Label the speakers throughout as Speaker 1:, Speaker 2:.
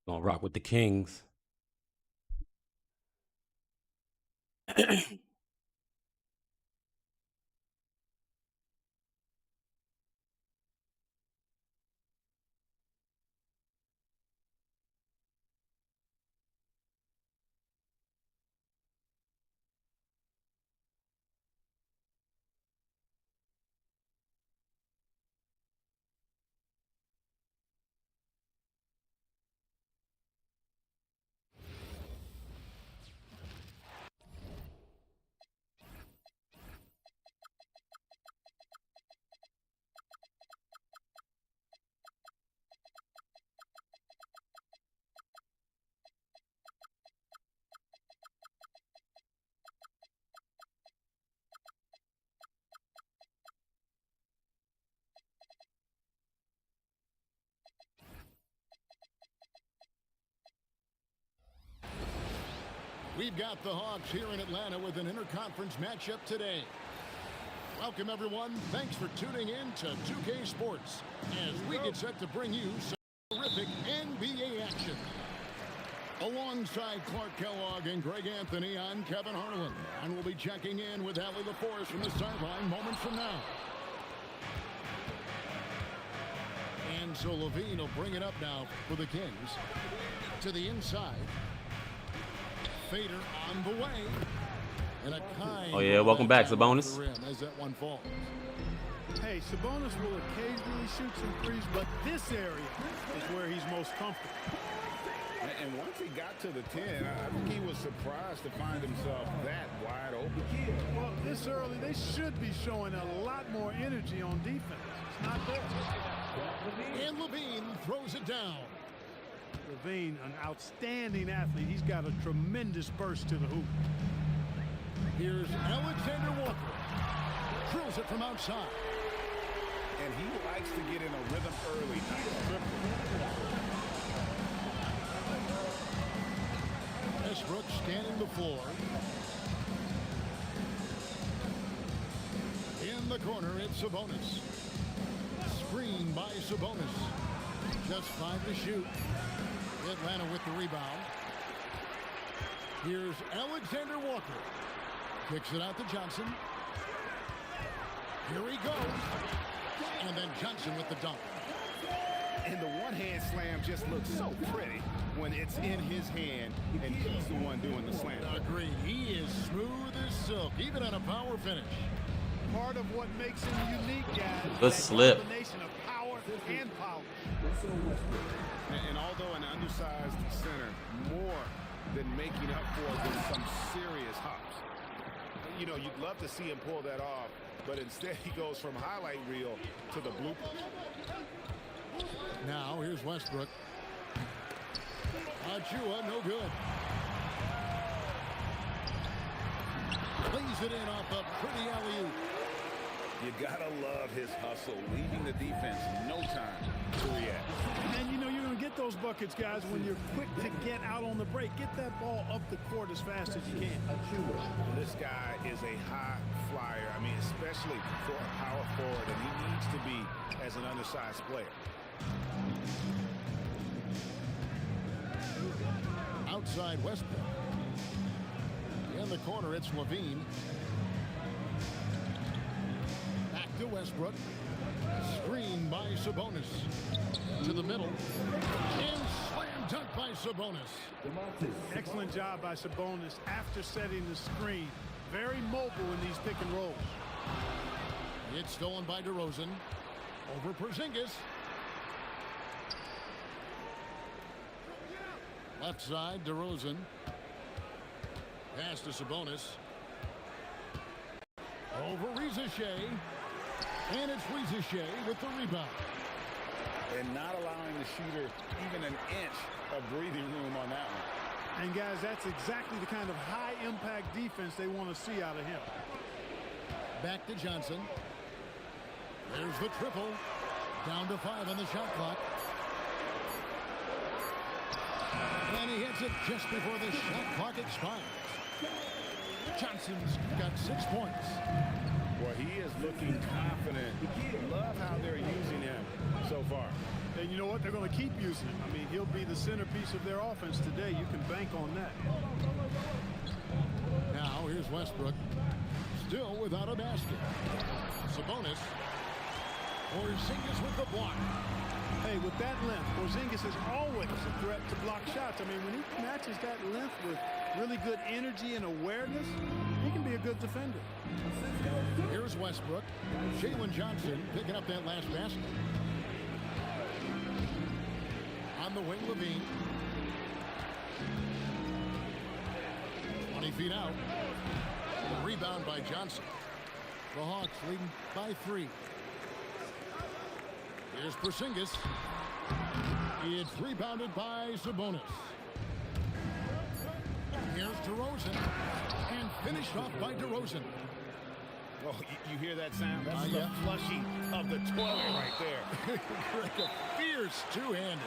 Speaker 1: Gonna rock with the Kings.
Speaker 2: We've got the Hawks here in Atlanta with an interconference matchup today. Welcome, everyone. Thanks for tuning in to 2K Sports as we get set to bring you some terrific NBA action. Alongside Clark Kellogg and Greg Anthony, I'm Kevin Harlan, and we'll be checking in with Allie LaForce from the sideline moments from now. And so Levine will bring it up now for the Kings. To the inside. Fader on the way. And a kind
Speaker 1: oh yeah, welcome back, Sabonis.
Speaker 2: As that one falls.
Speaker 3: Hey, Sabonis will occasionally shoot some threes, but this area is where he's most comfortable.
Speaker 4: And once he got to the 10, I think he was surprised to find himself that wide open.
Speaker 3: Well, this early, they should be showing a lot more energy on defense. It's not there.
Speaker 2: And Levine throws it down.
Speaker 3: Levine, an outstanding athlete. He's got a tremendous burst to the hoop.
Speaker 2: Here's Alexander Walker. Drills it from outside.
Speaker 4: And he likes to get in a rhythm early.
Speaker 2: Westbrook scanning the floor. In the corner, it's Sabonis. Screen by Sabonis. Just 5 to shoot. Atlanta with the rebound. Here's Alexander Walker. Kicks it out to Johnson. Here he goes. And then Johnson with the dunk.
Speaker 4: And the one-hand slam just looks so pretty when it's in his hand and he's the one doing the slam.
Speaker 2: Agree. He is smooth as silk, even on a power finish.
Speaker 3: Part of what makes him unique, guys.
Speaker 1: Good slip.
Speaker 3: Combination of power and power.
Speaker 4: And although an undersized center, more than making up for it with some serious hops. You know, you'd love to see him pull that off, but instead he goes from highlight reel to the bloopers.
Speaker 2: Now here's Westbrook. Achua, no good. Plays it in off a pretty alley-oop.
Speaker 4: You gotta love his hustle, leaving the defense no time to react.
Speaker 3: And you know you're gonna get those buckets, guys, when you're quick to get out on the break. Get that ball up the court as fast as you can.
Speaker 4: This guy is a high flyer. I mean, especially for a power forward, and he needs to be as an undersized player.
Speaker 2: Outside Westbrook. In the corner, it's Levine. Back to Westbrook. Screen by Sabonis. To the middle. And slam dunk by Sabonis.
Speaker 3: Excellent job by Sabonis after setting the screen. Very mobile in these pick and rolls.
Speaker 2: It's stolen by DeRozan. Over Porzingis. Left side, DeRozan. Pass to Sabonis. Over Rizachet. And it's Rizachet with the rebound.
Speaker 4: And not allowing the shooter even an inch of breathing room on that one.
Speaker 3: And guys, that's exactly the kind of high-impact defense they want to see out of him.
Speaker 2: Back to Johnson. There's the triple. Down to 5 on the shot clock. And he hits it just before the shot clock expires. Johnson's got 6 points.
Speaker 4: Well, he is looking confident. Love how they're using him so far.
Speaker 3: And you know what? They're going to keep using him. I mean, he'll be the centerpiece of their offense today. You can bank on that.
Speaker 2: Now here's Westbrook. Still without a basket. Sabonis. Porzingis with the block.
Speaker 3: Hey, with that length, Porzingis is always a threat to block shots. I mean, when he matches that length with really good energy and awareness, he can be a good defender.
Speaker 2: Here's Westbrook. Jalen Johnson picking up that last basket. On the wing, Levine. 20 feet out. The rebound by Johnson. The Hawks leading by 3. Here's Porzingis. It's rebounded by Sabonis. Here's DeRozan. And finished off by DeRozan.
Speaker 4: Oh, you hear that sound? That's the flushing of the toilet right there.
Speaker 2: Like a fierce two-handed.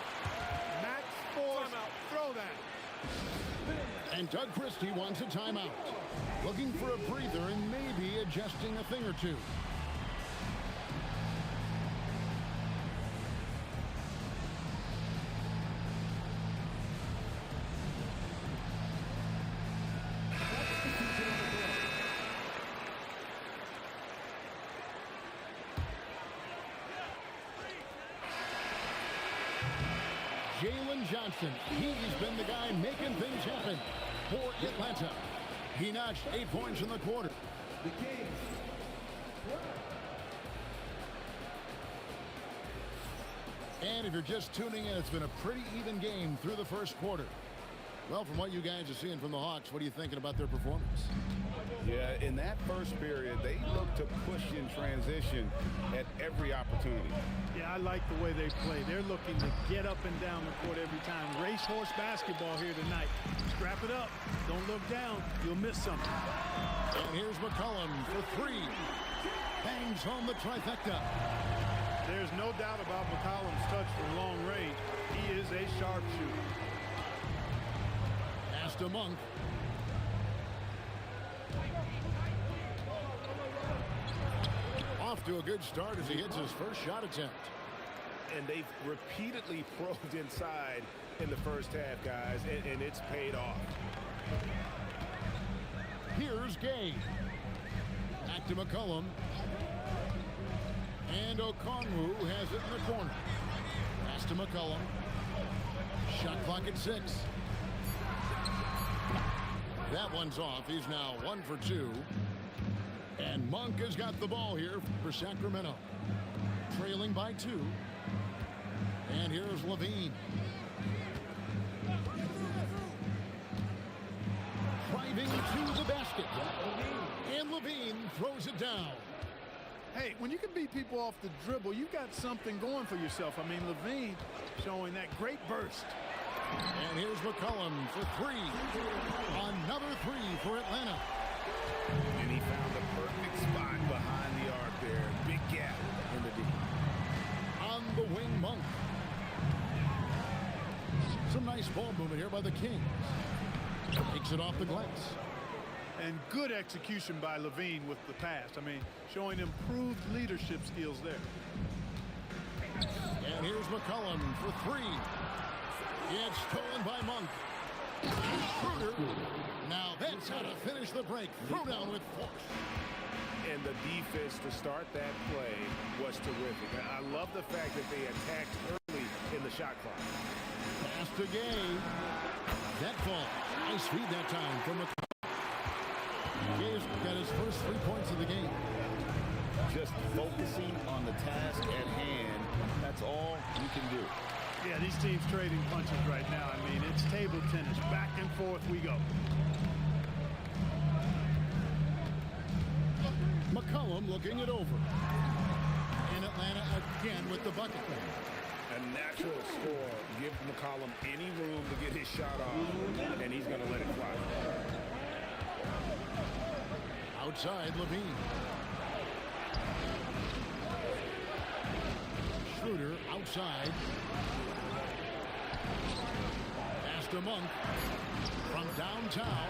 Speaker 3: Max Force, throw that.
Speaker 2: And Doug Christie wants a timeout. Looking for a breather and maybe adjusting a thing or two. Jalen Johnson, he's been the guy making things happen for Atlanta. He notched 8 points in the quarter. And if you're just tuning in, it's been a pretty even game through the first quarter. Well, from what you guys are seeing from the Hawks, what are you thinking about their performance?
Speaker 4: Yeah, in that first period, they looked to push in transition at every opportunity.
Speaker 3: Yeah, I like the way they play. They're looking to get up and down the court every time. Racehorse basketball here tonight. Scrap it up. Don't look down. You'll miss something.
Speaker 2: And here's McCollum for 3. Bangs home the trifecta.
Speaker 3: There's no doubt about McCollum's touch from long range. He is a sharpshooter.
Speaker 2: Pass to Monk. Off to a good start as he hits his first shot attempt.
Speaker 4: And they've repeatedly probed inside in the first half, guys, and it's paid off.
Speaker 2: Here's Gay. Back to McCollum. And Okongwu has it in the corner. Pass to McCollum. Shot clock at 6. That one's off. He's now 1 for 2. And Monk has got the ball here for Sacramento. Trailing by 2. And here's Levine. Driving to the basket. And Levine throws it down.
Speaker 3: Hey, when you can beat people off the dribble, you've got something going for yourself. I mean, Levine showing that great burst.
Speaker 2: And here's McCollum for 3. Another 3 for Atlanta.
Speaker 4: And he found the perfect spot behind the arc there. Big gap in the D.
Speaker 2: On the wing, Monk. Some nice ball movement here by the Kings. Takes it off the glass.
Speaker 3: And good execution by Levine with the pass. I mean, showing improved leadership skills there.
Speaker 2: And here's McCollum for 3. It's stolen by Monk. Schroeder. Now that's how to finish the break. Throw down with force.
Speaker 4: And the defense to start that play was terrific. I love the fact that they attacked early in the shot clock.
Speaker 2: Pass to Gay. That ball. Nice feed that time from McCollum. Gay's got his first 3 points of the game.
Speaker 4: Just focusing on the task at hand. That's all you can do.
Speaker 3: Yeah, these teams trading punches right now. I mean, it's table tennis. Back and forth we go.
Speaker 2: McCollum looking it over. And Atlanta again with the bucket.
Speaker 4: A natural score. Give McCollum any room to get his shot off, and he's going to let it fly.
Speaker 2: Outside, Levine. Schroeder outside. Pass to Monk. From downtown.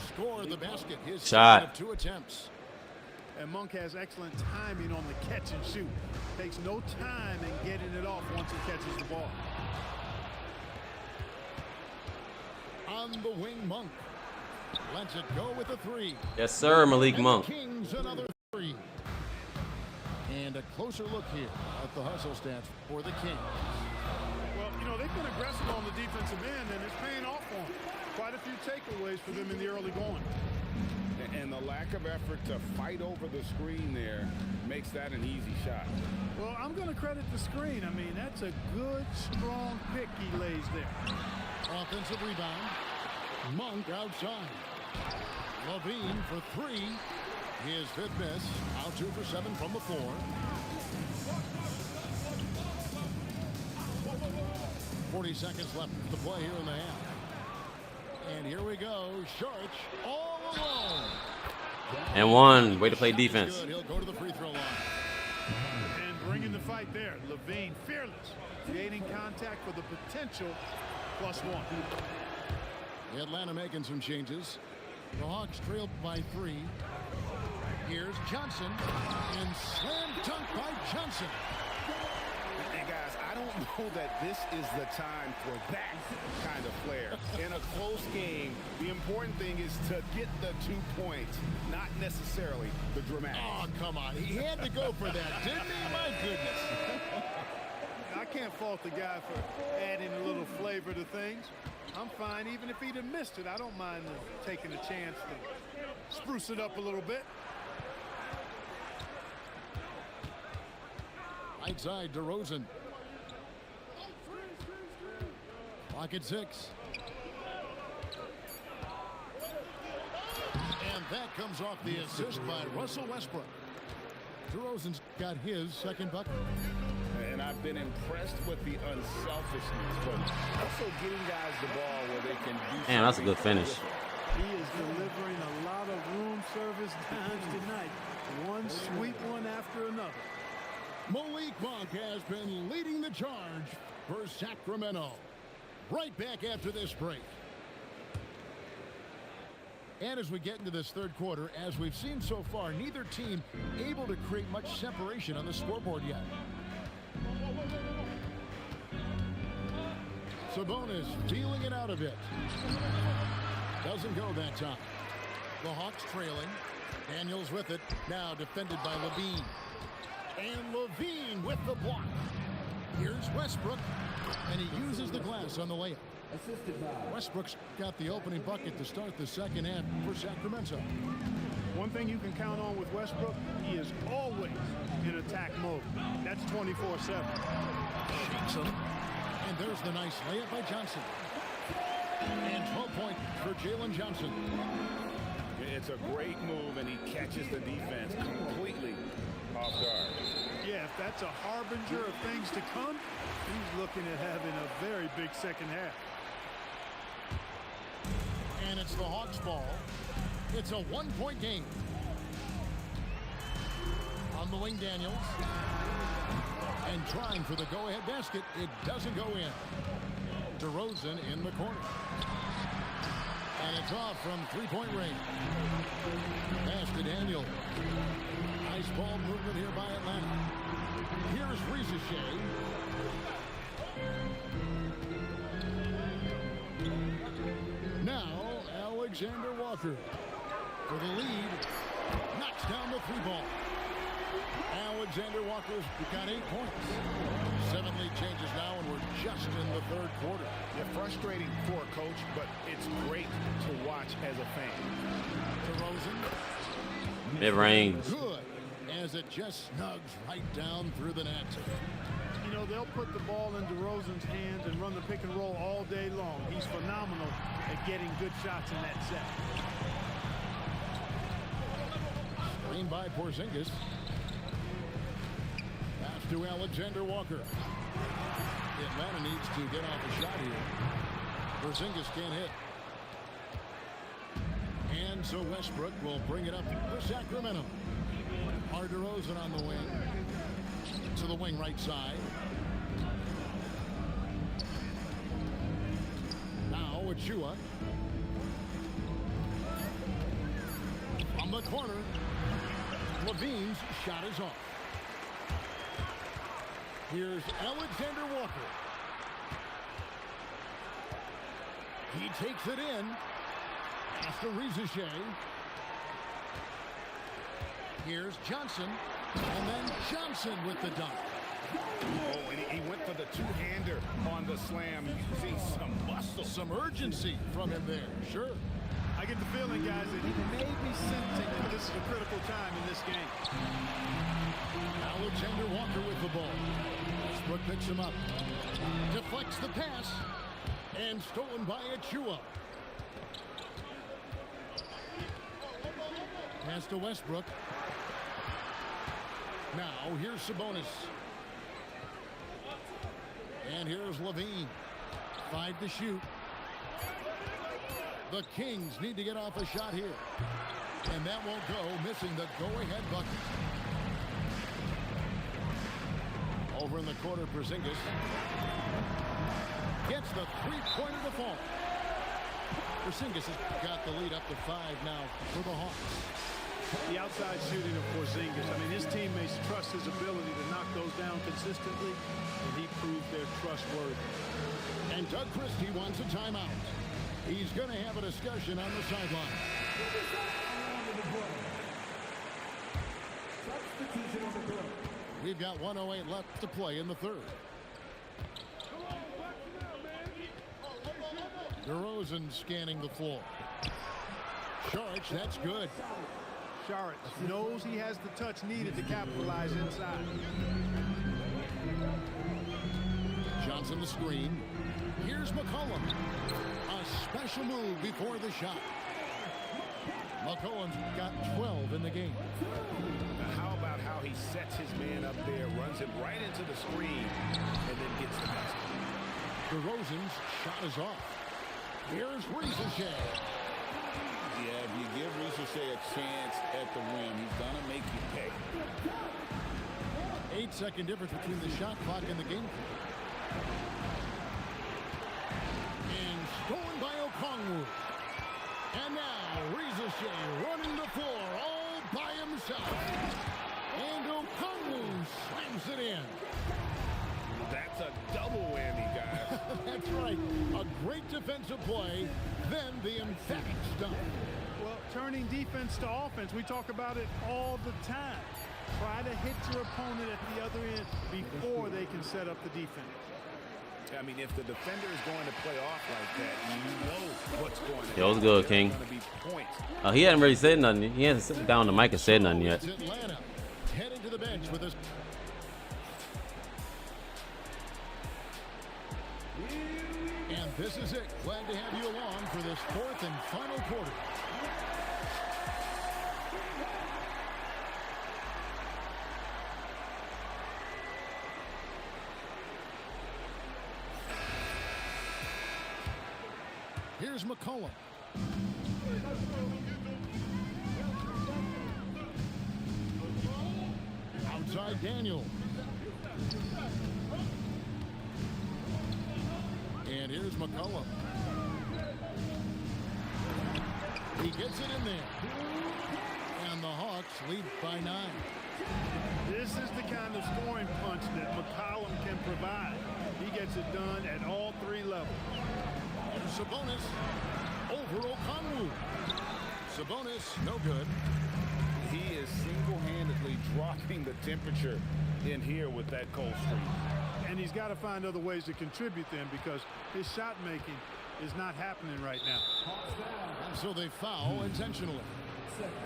Speaker 2: Score the basket. His
Speaker 1: Shot.
Speaker 2: second of 2 attempts.
Speaker 3: And Monk has excellent timing on the catch and shoot. Takes no time in getting it off once he catches the ball.
Speaker 2: On the wing, Monk lets it go with a three.
Speaker 1: Yes, sir, Malik
Speaker 2: And
Speaker 1: Monk.
Speaker 2: the Kings another three. And a closer look here at the hustle stats for the Kings.
Speaker 3: Well, you know, they've been aggressive on the defensive end, and it's paying off for them. Quite a few takeaways for them in the early going.
Speaker 4: And the lack of effort to fight over the screen there makes that an easy shot.
Speaker 3: Well, I'm going to credit the screen. I mean, that's a good, strong pick he lays there.
Speaker 2: Offensive rebound. Monk outside. Levine for three. His fifth miss. Out 2 for 7 from the floor. 40 seconds left to play here in the half. And here we go. Sharch all alone.
Speaker 1: And one. Way to play defense.
Speaker 2: Good. He'll go to the free throw line.
Speaker 3: And bringing the fight there. Levine, fearless. Creating contact for the potential +1.
Speaker 2: Atlanta making some changes. The Hawks trailed by 3. Here's Johnson. And slam dunk by Johnson.
Speaker 4: And guys, I don't know that this is the time for that kind of flair. In a close game, the important thing is to get the 2 points, not necessarily the dramatics.
Speaker 2: Oh, come on. He had to go for that, didn't he? My goodness.
Speaker 3: I can't fault the guy for adding a little flavor to things. I'm fine. Even if he'd have missed it, I don't mind taking a chance to spruce it up a little bit.
Speaker 2: Right side, DeRozan. Clock at 6. And that comes off the assist by Russell Westbrook. DeRozan's got his second bucket.
Speaker 4: And I've been impressed with the unselfishness, but also getting guys the ball where they can do
Speaker 1: Man, that's a good finish.
Speaker 3: He is delivering a lot of room service times tonight. One sweet one after another.
Speaker 2: Malik Monk has been leading the charge for Sacramento. Right back after this break. And as we get into this third quarter, as we've seen so far, neither team able to create much separation on the scoreboard yet. Sabonis feeling it out a bit. Doesn't go that time. The Hawks trailing. Daniels with it. Now defended by Levine. And Levine with the block. Here's Westbrook. And he uses the glass on the layup. Westbrook's got the opening bucket to start the second half for Sacramento.
Speaker 3: One thing you can count on with Westbrook, he is always in attack mode. That's 24/7.
Speaker 2: Shakes him. And there's the nice layup by Johnson. And 12-point for Jalen Johnson.
Speaker 4: It's a great move, and he catches the defense completely off guard.
Speaker 3: Yeah, if that's a harbinger of things to come, he's looking at having a very big second half.
Speaker 2: And it's the Hawks ball. It's a one-point game. On the wing, Daniels. And trying for the go-ahead basket. It doesn't go in. DeRozan in the corner. And it's off from three-point range. Pass to Daniel. Nice ball movement here by Atlanta. Here's Ricochet. Now, Alexander Walker for the lead. Knocks down the three ball. Alexander Walker's got 8 points. 7 lead changes now, and we're just in the third quarter.
Speaker 4: Yeah, frustrating for a coach, but it's great to watch as a fan.
Speaker 2: DeRozan.
Speaker 1: Mid-range.
Speaker 2: Good. As it just snugs right down through the net.
Speaker 3: You know, they'll put the ball in DeRozan's hands and run the pick and roll all day long. He's phenomenal at getting good shots in that set.
Speaker 2: Screen by Porzingis. Pass to Alexander Walker. Atlanta needs to get off a shot here. Porzingis can't hit. And so Westbrook will bring it up for Sacramento. DeRozan on the wing. To the wing right side. Now Achua. From the corner. Levine's shot is off. Here's Alexander Walker. He takes it in. Pass to Rizachet. Here's Johnson. And then Johnson with the dunk.
Speaker 4: Oh, and he went for the two-hander on the slam, using some muscle.
Speaker 2: Some urgency from him there. Sure.
Speaker 3: I get the feeling, guys, that he may be sensing that this is a critical time in this game.
Speaker 2: Alexander Walker with the ball. Westbrook picks him up. Deflects the pass. And stolen by Achua. Pass to Westbrook. Now, here's Sabonis. And here's Levine. 5 to shoot. The Kings need to get off a shot here. And that won't go, missing the go-ahead bucket. Over in the corner, Porzingis. Gets the three-pointer to fall. Porzingis has got the lead up to 5 now for the Hawks.
Speaker 3: The outside shooting of Porzingis. I mean, his teammates trust his ability to knock those down consistently, and he proved they're trustworthy.
Speaker 2: And Doug Christie wants a timeout. He's going to have a discussion on the sideline. We've got 1:08 left to play in the third. DeRozan scanning the floor. Saric, that's good.
Speaker 3: Saric knows he has the touch needed to capitalize inside.
Speaker 2: Johnson the screen. Here's McCollum. A special move before the shot. McCollum's got 12 in the game.
Speaker 4: Now, how about how he sets his man up there, runs him right into the screen, and then gets the basket.
Speaker 2: DeRozan's shot is off. Here's Rizachet.
Speaker 5: Yeah, if you give Rizachet a chance at the rim, he's going to make you pay.
Speaker 2: 8-second difference between the shot clock and the game clock. And stolen by Okongwu. And now Rizachet running the floor all by himself. And Okongwu slams it in.
Speaker 4: That's a double whammy, guys.
Speaker 2: That's right. A great defensive play, then the emphatic dunk.
Speaker 3: Well, turning defense to offense, we talk about it all the time. Try to hit your opponent at the other end before they can set up the defense.
Speaker 4: I mean, if the defender is going to play off like that, you know what's going to happen.
Speaker 1: Yo, what's good, King?
Speaker 4: There's going to be points.
Speaker 1: He hadn't really said nothing. He hasn't sat down on the mic and said nothing yet.
Speaker 2: It's Atlanta heading to the bench with us. And this is it. Glad to have you along for this fourth and final quarter. Here's McCollum. Outside Daniel. And here's McCollum. He gets it in there. And the Hawks lead by 9.
Speaker 3: This is the kind of scoring punch that McCollum can provide. He gets it done at all 3 levels.
Speaker 2: Sabonis over Okongwu. Sabonis, no good.
Speaker 4: He is single-handedly dropping the temperature in here with that cold streak.
Speaker 3: And he's got to find other ways to contribute then, because his shot making is not happening right now.
Speaker 2: And so they foul intentionally.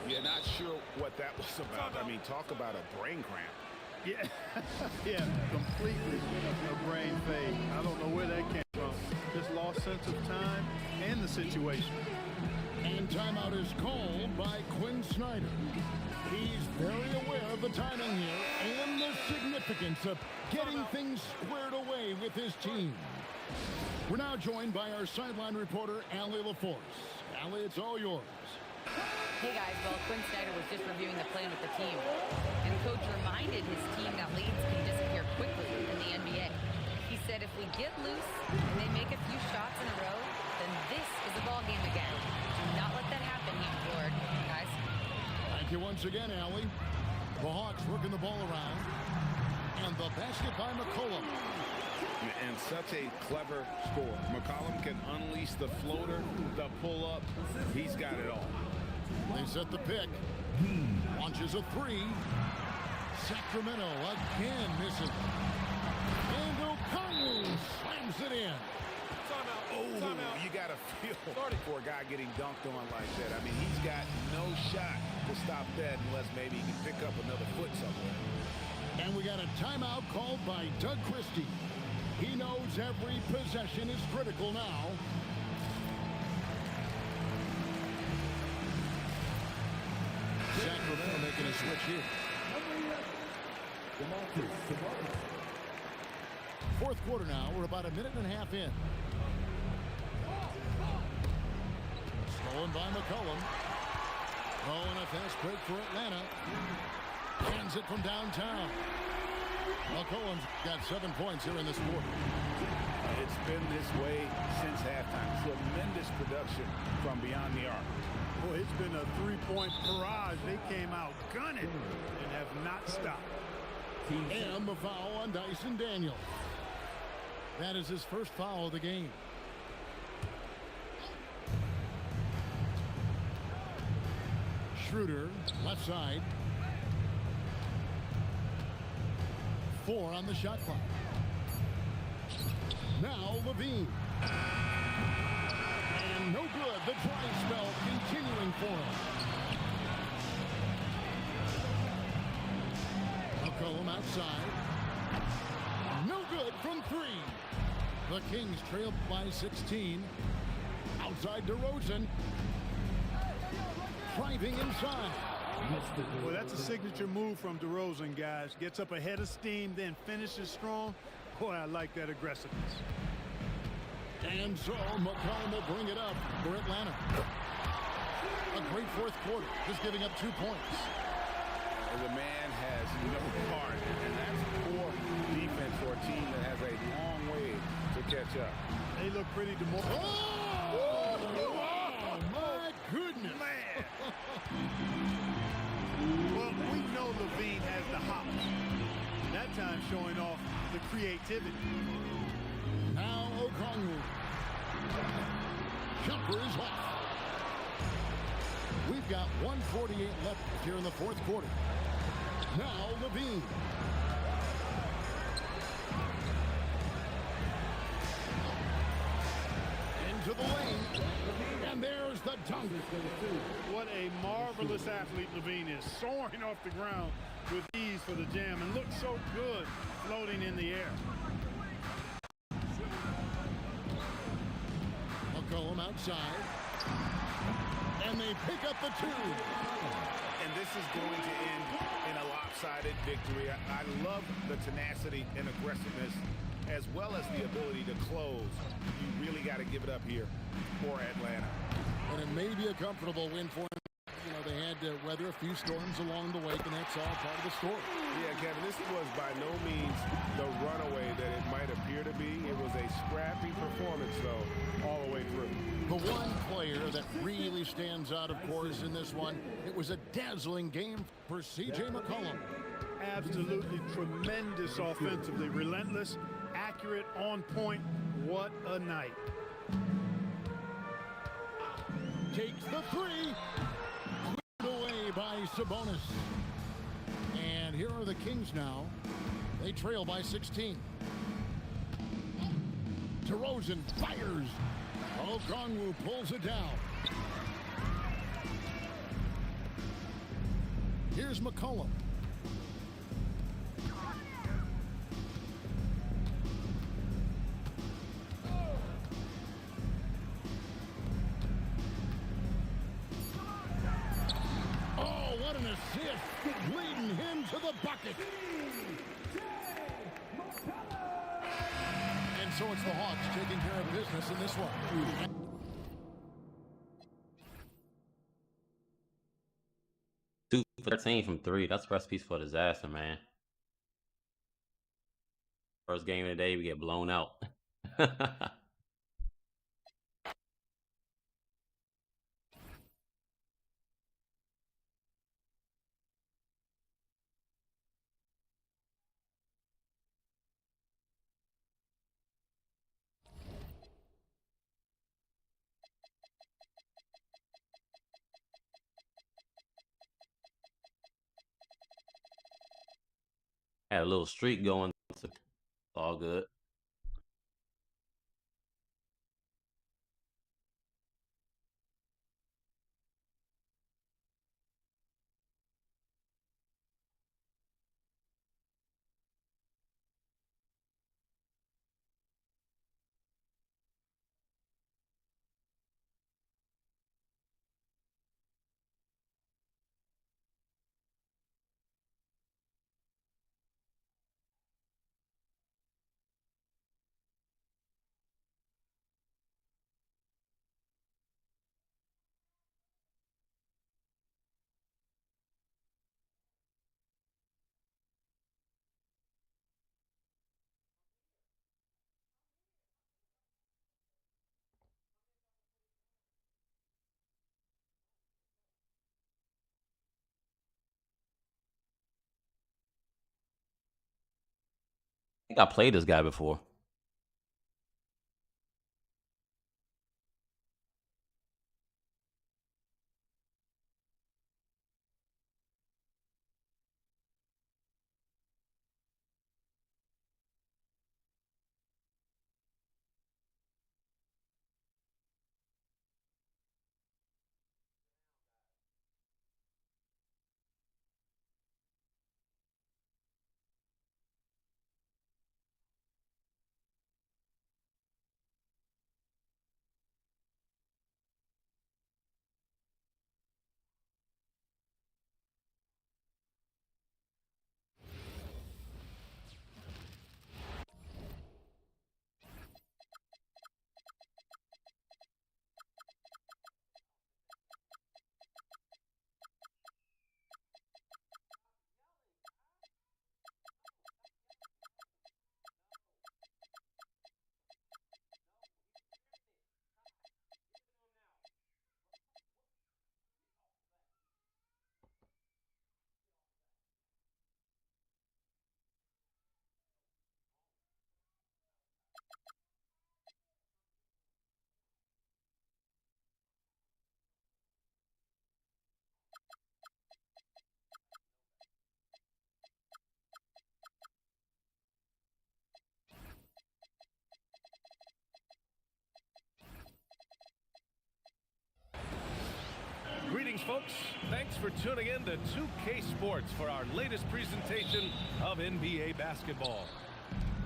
Speaker 4: You're not sure what that was about. I mean, talk about a brain cramp.
Speaker 3: Yeah, yeah, completely a brain fade. I don't know where that came from. Just lost sense of time and the situation.
Speaker 2: And timeout is called by Quinn Snyder. He's very aware of the timing here and the significance of getting things squared away with his team. We're now joined by our sideline reporter, Allie LaForce. Allie, it's all yours.
Speaker 6: Hey guys, well, Quinn Snyder was just reviewing the plan with the team, and coach reminded his team that leads can disappear quickly in the NBA. He said if we get loose and they make a few shots in a row, then this is a ball game again. Do not let that happen, he implored. Guys.
Speaker 2: Thank you once again, Allie. The Hawks working the ball around. And the basket by McCollum.
Speaker 4: And such a clever score. McCollum can unleash the floater, the pull-up. He's got it all.
Speaker 2: They set the pick. Launches a three. Sacramento again missing. And O'Connell slams it in.
Speaker 4: Oh, you got to feel for a guy getting dunked on like that. I mean, he's got no shot to stop that unless maybe he can pick up another foot somewhere.
Speaker 2: And we got a timeout called by Doug Christie. He knows every possession is critical now. Sacramento making a switch here. Fourth quarter now. We're about a minute and a half in. Stolen by McCollum. Oh, and a fast break for Atlanta. Hands it from downtown. McCollum's got 7 points here in this quarter.
Speaker 4: It's been this way since halftime. Tremendous production from beyond the arc.
Speaker 3: Boy, it's been a three-point barrage. They came out gunning and have not stopped.
Speaker 2: And the foul on Dyson Daniels. That is his first foul of the game. Schroeder, left side. 4 on the shot clock. Now Levine. And no good. The dry spell continuing for him. McCollum outside. No good from 3. The Kings trail by 16. Outside DeRozan. Driving inside.
Speaker 3: Well, that's a signature move from DeRozan, guys. Gets up ahead of steam, then finishes strong. Boy, I like that aggressiveness.
Speaker 2: And so McCollum will bring it up for Atlanta. A great fourth quarter, just giving up 2 points.
Speaker 4: The man has no heart, and that's poor defense for a team that has a long way to catch up.
Speaker 3: They look pretty demoralized.
Speaker 2: Oh, my goodness.
Speaker 3: Man. Well, we know Levine has the hops. That time showing off the creativity.
Speaker 2: Now Okongwu. Jumper is off. We've got 1:48 left here in the fourth quarter. Now Levine. Into the lane. And there's the dunk.
Speaker 3: What a marvelous athlete Levine is. Soaring off the ground with ease for the jam and looks so good floating in the air.
Speaker 2: McCollum outside. And they pick up the 2.
Speaker 4: And this is going to end in a lopsided victory. I love the tenacity and aggressiveness as well as the ability to close. You really got to give it up here for Atlanta.
Speaker 2: And it may be a comfortable win for them. You know, they had to weather a few storms along the way, and that's all part of the story.
Speaker 4: Yeah, Kevin, this was by no means the runaway that it might appear to be. It was a scrappy performance, though, all the way through.
Speaker 2: The one player that really stands out, of course, in this one, it was a dazzling game for C.J. McCollum.
Speaker 3: Absolutely tremendous offensively. Relentless, accurate, on point. What a night.
Speaker 2: Takes the 3. Cleared away by Sabonis. And here are the Kings now. They trail by 16. DeRozan fires. Okongwu pulls it down. Here's McCollum. Oh, what an assist, leading him to the bucket. And so it's the Hawks taking care of business in this one.
Speaker 1: Two for 13 from 3. That's recipes for disaster, man. First game of the day, we get blown out. Had a little streak going. It's all good. I think I played this guy before.
Speaker 7: Greetings, folks. Thanks for tuning in to 2K Sports for our latest presentation of NBA basketball.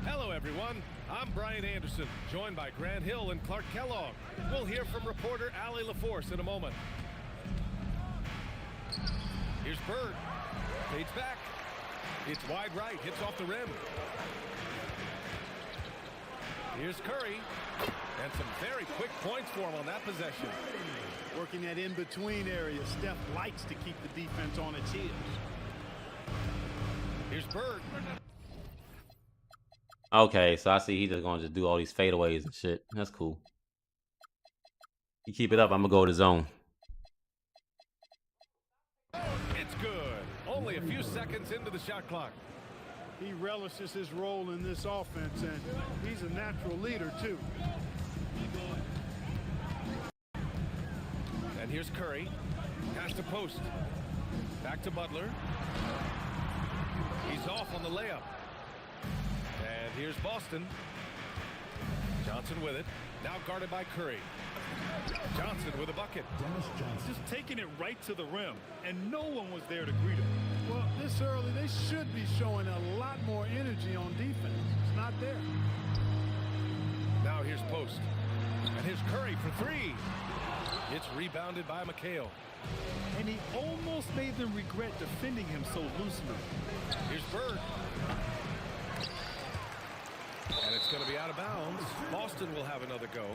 Speaker 7: Hello, everyone. I'm Brian Anderson, joined by Grant Hill and Clark Kellogg. We'll hear from reporter Allie LaForce in a moment. Here's Bird. Fades back. It's wide right. Hits off the rim. Here's Curry. And some very quick points for him on that possession.
Speaker 3: Working that in-between area. Steph likes to keep the defense on its heels.
Speaker 7: Here's Bird.
Speaker 1: Okay, so I see he's just going to do all these fadeaways and shit. That's cool. You keep it up, I'm going to go to zone.
Speaker 7: It's good. Only a few seconds into the shot clock.
Speaker 3: He relishes his role in this offense, and he's a natural leader, too.
Speaker 7: And here's Curry. Pass to post. Back to Butler. He's off on the layup. And here's Boston. Johnson with it. Now guarded by Curry. Johnson with a bucket.
Speaker 3: Just taking it right to the rim, and no one was there to greet him. Well, this early, they should be showing a lot more energy on defense. It's not there.
Speaker 7: Now here's post. And here's Curry for three. It's rebounded by McHale.
Speaker 3: And he almost made them regret defending him so loosely.
Speaker 7: Here's Bird. And it's going to be out of bounds. Boston will have another go.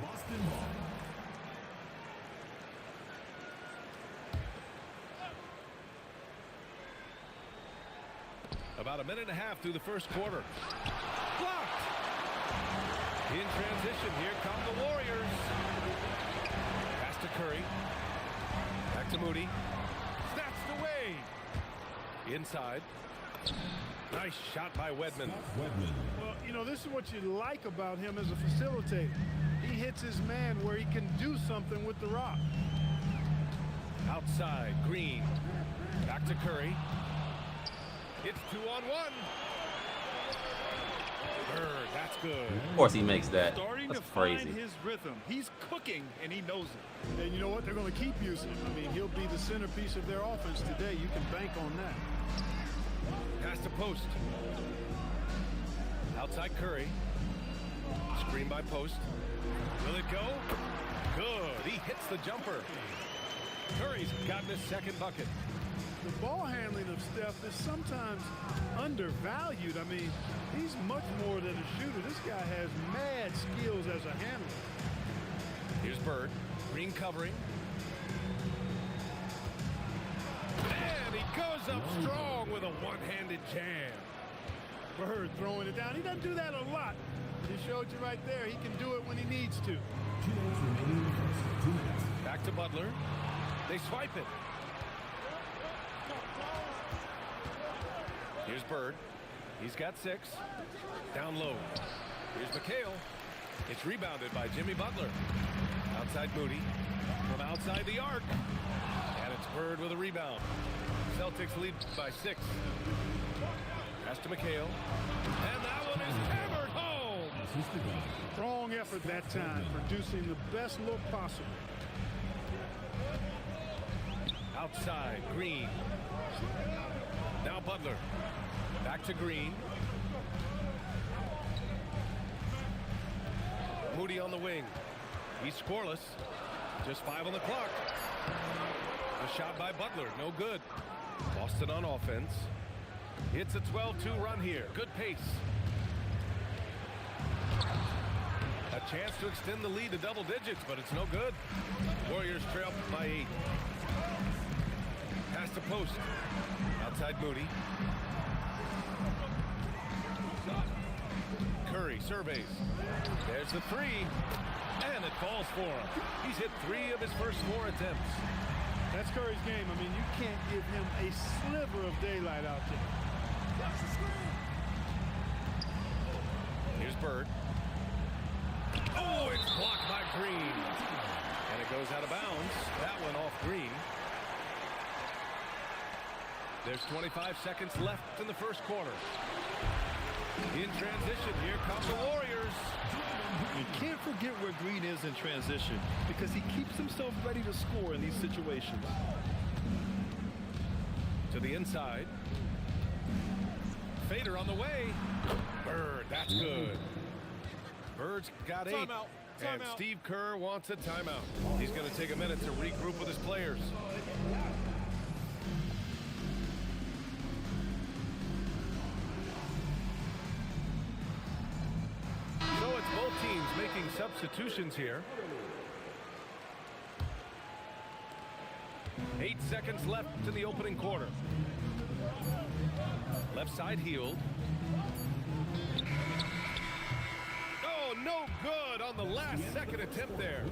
Speaker 7: About a minute and a half through the first quarter. Blocked. In transition, here come the Warriors. Pass to Curry. Back to Moody. Snatched away. Inside. Nice shot by Wedman.
Speaker 3: Well, you know, this is what you like about him as a facilitator. He hits his man where he can do something with the rock.
Speaker 7: Outside, Green. Back to Curry. It's 2-on-1. Bird, that's good.
Speaker 1: Of course he makes that.
Speaker 3: Starting
Speaker 1: That's
Speaker 3: to
Speaker 1: crazy.
Speaker 3: find his rhythm. He's cooking, and he knows it. And you know what? They're going to keep using him. I mean, he'll be the centerpiece of their offense today. You can bank on that.
Speaker 7: Pass to post. Outside Curry. Screen by post. Will it go? Good. He hits the jumper. Curry's gotten his second bucket.
Speaker 3: The ball handling of Steph is sometimes undervalued. I mean, he's much more than a shooter. This guy has mad skills as a handler.
Speaker 7: Here's Bird. Green covering. And he goes up strong with a one-handed jam.
Speaker 3: Bird throwing it down. He doesn't do that a lot. He showed you right there. He can do it when he needs to.
Speaker 7: Back to Butler. They swipe it. Here's Bird. He's got 6. Down low. Here's McHale. It's rebounded by Jimmy Butler. Outside Moody. From outside the arc. And it's Bird with a rebound. Celtics lead by 6. Pass to McHale. And that one is hammered home.
Speaker 3: Strong effort that time, producing the best look possible.
Speaker 7: Outside, Green. Now Butler. Back to Green. Moody on the wing. He's scoreless. Just 5 on the clock. A shot by Butler. No good. Boston on offense. It's a 12-2 run here. Good pace. A chance to extend the lead to double digits, but it's no good. Warriors trail by 8. Pass to post. Outside Moody. Curry surveys. There's the 3. And it falls for him. He's hit 3 of his first 4 attempts.
Speaker 3: That's Curry's game. I mean, you can't give him a sliver of daylight out there.
Speaker 7: Here's Bird. Oh, it's blocked by Green. And it goes out of bounds. That one off Green. There's 25 seconds left in the first quarter. In transition, here come the Warriors.
Speaker 8: You can't forget where Green is in transition because he keeps himself ready to score in these situations.
Speaker 7: To the inside. Fader on the way. Bird, that's good. Bird's got 8.
Speaker 3: Timeout.
Speaker 7: And Steve Kerr wants a timeout. He's going to take a minute to regroup with his players. So it's both teams making substitutions here. 8 seconds left in the opening quarter. Left side healed. Oh, no good on the last second attempt there.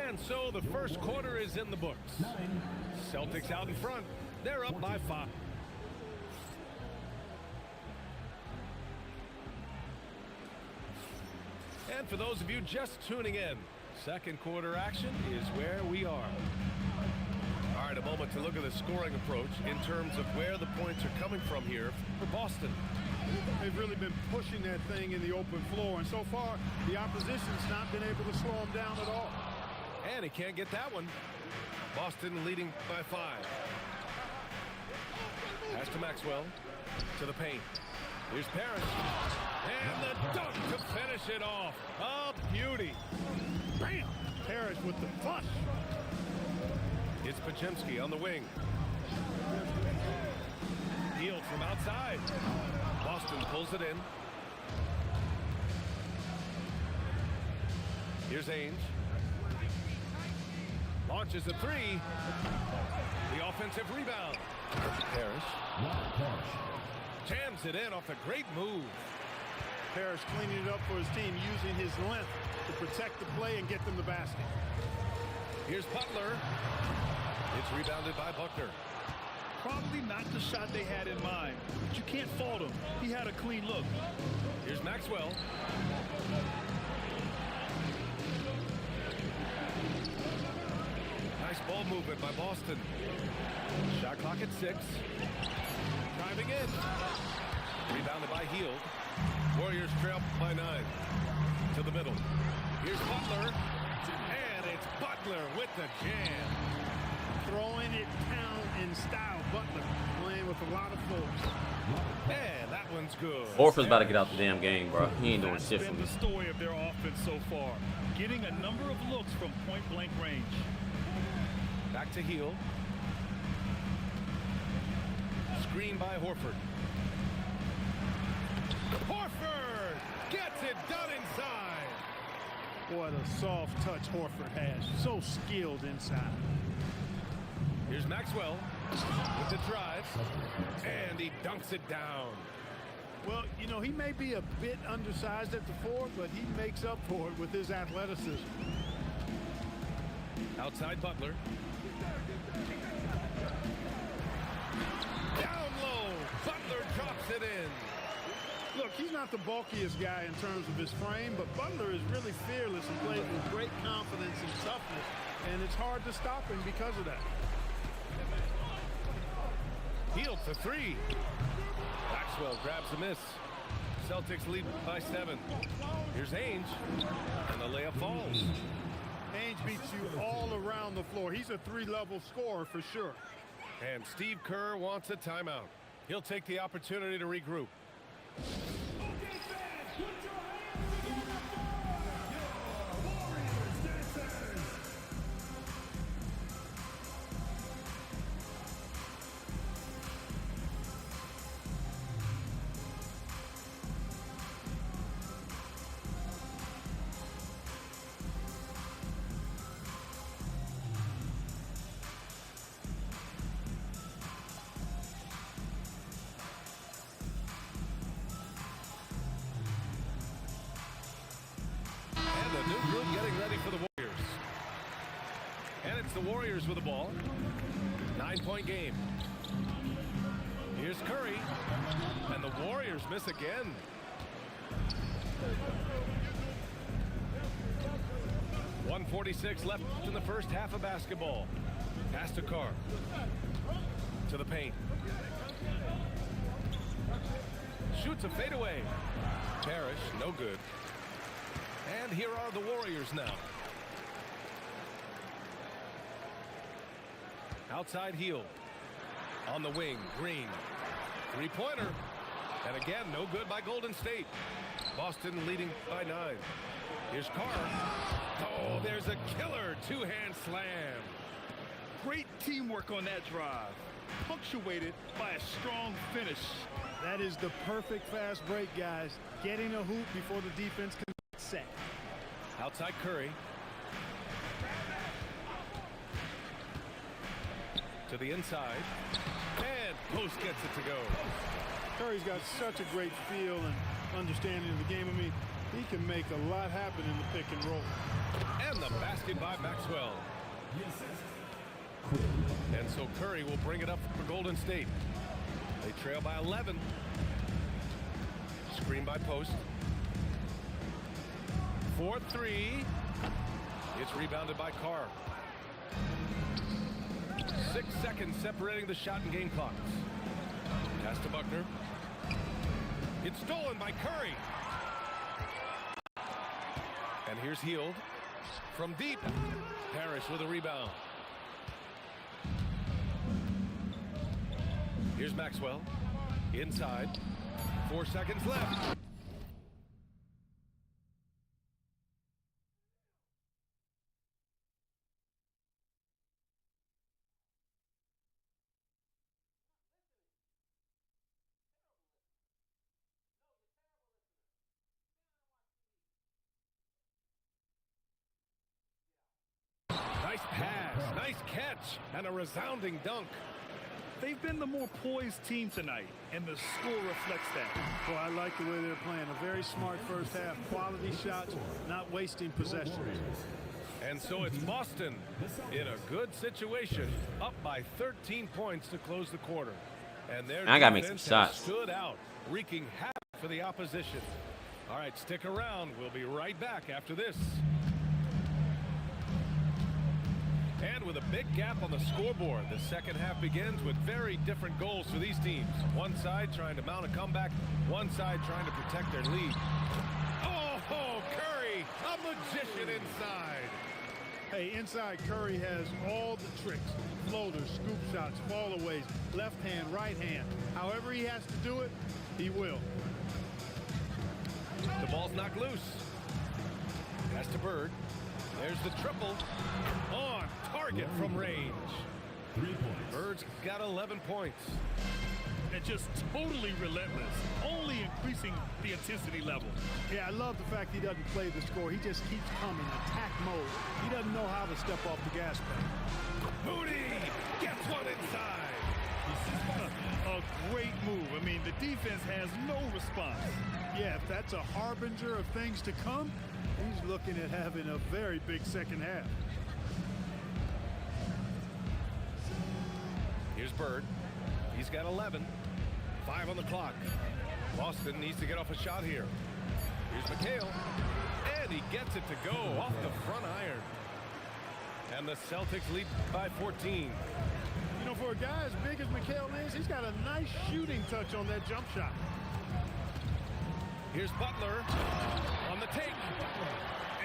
Speaker 7: And so the first quarter is in the books. Celtics out in front. They're up by 5. And for those of you just tuning in, second quarter action is where we are. All right, a moment to look at the scoring approach in terms of where the points are coming from here for Boston.
Speaker 3: They've really been pushing that thing in the open floor, and so far the opposition's not been able to slow them down at all.
Speaker 7: And he can't get that one. Boston leading by 5. Pass to Maxwell. To the paint. Here's Parrish. And the dunk to finish it off. A beauty.
Speaker 3: Bam! Parrish with the flush.
Speaker 7: It's Podziemski on the wing. Healed from outside. Boston pulls it in. Here's Ainge. Launches a 3. The offensive rebound. Parrish. Jams it in off a great move.
Speaker 3: Parrish cleaning it up for his team, using his length to protect the play and get them the basket.
Speaker 7: Here's Butler. It's rebounded by Buckner.
Speaker 8: Probably not the shot they had in mind, but you can't fault him. He had a clean look.
Speaker 7: Here's Maxwell. Nice ball movement by Boston. Shot clock at 6. Driving in. Rebounded by Hield. Warriors trail by 9. To the middle. Here's Butler. And it's Butler with the jam.
Speaker 3: Throwing it down in style. Butler playing with a lot of force.
Speaker 7: And that one's good.
Speaker 1: Horford's about to get out the damn game, bro. He ain't doing shit for
Speaker 8: been
Speaker 1: me.
Speaker 8: the story of their offense so far. Getting a number of looks from point-blank range.
Speaker 7: Back to Heel. Screen by Horford. Horford gets it done inside.
Speaker 3: What a soft touch Horford has. So skilled inside.
Speaker 7: Here's Maxwell with the drive. And he dunks it down.
Speaker 3: Well, you know, he may be a bit undersized at the 4, but he makes up for it with his athleticism.
Speaker 7: Outside Butler. Down low. Butler drops it in.
Speaker 3: Look, he's not the bulkiest guy in terms of his frame, but Butler is really fearless and plays with great confidence and toughness, and it's hard to stop him because of that.
Speaker 7: Heel for 3. Maxwell grabs a miss. Celtics lead by 7. Here's Ainge, and the layup falls.
Speaker 3: Ainge beats you all around the floor. He's a 3-level scorer for sure.
Speaker 7: And Steve Kerr wants a timeout. He'll take the opportunity to regroup. The new group getting ready for the Warriors. And it's the Warriors with the ball. 9-point game. Here's Curry. And the Warriors miss again. .146 left in the first half of basketball. Pass to Carr. To the paint. Shoots a fadeaway. Parrish, no good. And here are the Warriors now. Outside Heel. On the wing, Green. 3-pointer. And again, no good by Golden State. Boston leading by 9. Here's Carr. Oh, there's a killer 2-hand slam.
Speaker 8: Great teamwork on that drive. Punctuated by a strong finish.
Speaker 3: That is the perfect fast break, guys. Getting a hoop before the defense can set.
Speaker 7: Outside Curry. To the inside. And Post gets it to go.
Speaker 3: Curry's got such a great feel and understanding of the game. I mean, he can make a lot happen in the pick and roll.
Speaker 7: And the basket by Maxwell. And so Curry will bring it up for Golden State. They trail by 11. Screen by Post. 4-3. It's rebounded by Carr. 6 seconds separating the shot and game clocks. Pass to Buckner. It's stolen by Curry. And here's Hield from deep. Parrish with a rebound. Here's Maxwell. Inside. 4 seconds left. Nice pass, nice catch, and a resounding dunk.
Speaker 8: They've been the more poised team tonight, and the score reflects that.
Speaker 3: Well, I like the way they're playing. A very smart first half. Quality shots, not wasting possessions.
Speaker 7: And so it's Boston in a good situation, up by 13 points to close the quarter. And their
Speaker 1: I gotta make some
Speaker 7: defense has
Speaker 1: shots.
Speaker 7: stood out, wreaking havoc for the opposition. All right, stick around. We'll be right back after this. And with a big gap on the scoreboard, the second half begins with very different goals for these teams. One side trying to mount a comeback, one side trying to protect their lead. Oh, Curry, a magician inside.
Speaker 3: Hey, inside Curry has all the tricks. Floaters, scoop shots, fallaways, left hand, right hand. However he has to do it, he will.
Speaker 7: The ball's knocked loose. Pass to Bird. There's the triple. On target from range.
Speaker 8: 3 points.
Speaker 7: Bird's got 11 points.
Speaker 8: And just totally relentless, only increasing the intensity level.
Speaker 3: Yeah, I love the fact he doesn't play the score. He just keeps coming, attack mode. He doesn't know how to step off the gas pedal.
Speaker 7: Moody gets one inside.
Speaker 8: A great move. I mean, the defense has no response.
Speaker 3: Yeah, if that's a harbinger of things to come, he's looking at having a very big second half.
Speaker 7: Here's Bird. He's got 11. 5 on the clock. Boston needs to get off a shot here. Here's McHale. And he gets it to go off the front iron. And the Celtics lead by 14.
Speaker 3: You know, for a guy as big as McHale is, he's got a nice shooting touch on that jump shot.
Speaker 7: Here's Butler on the take.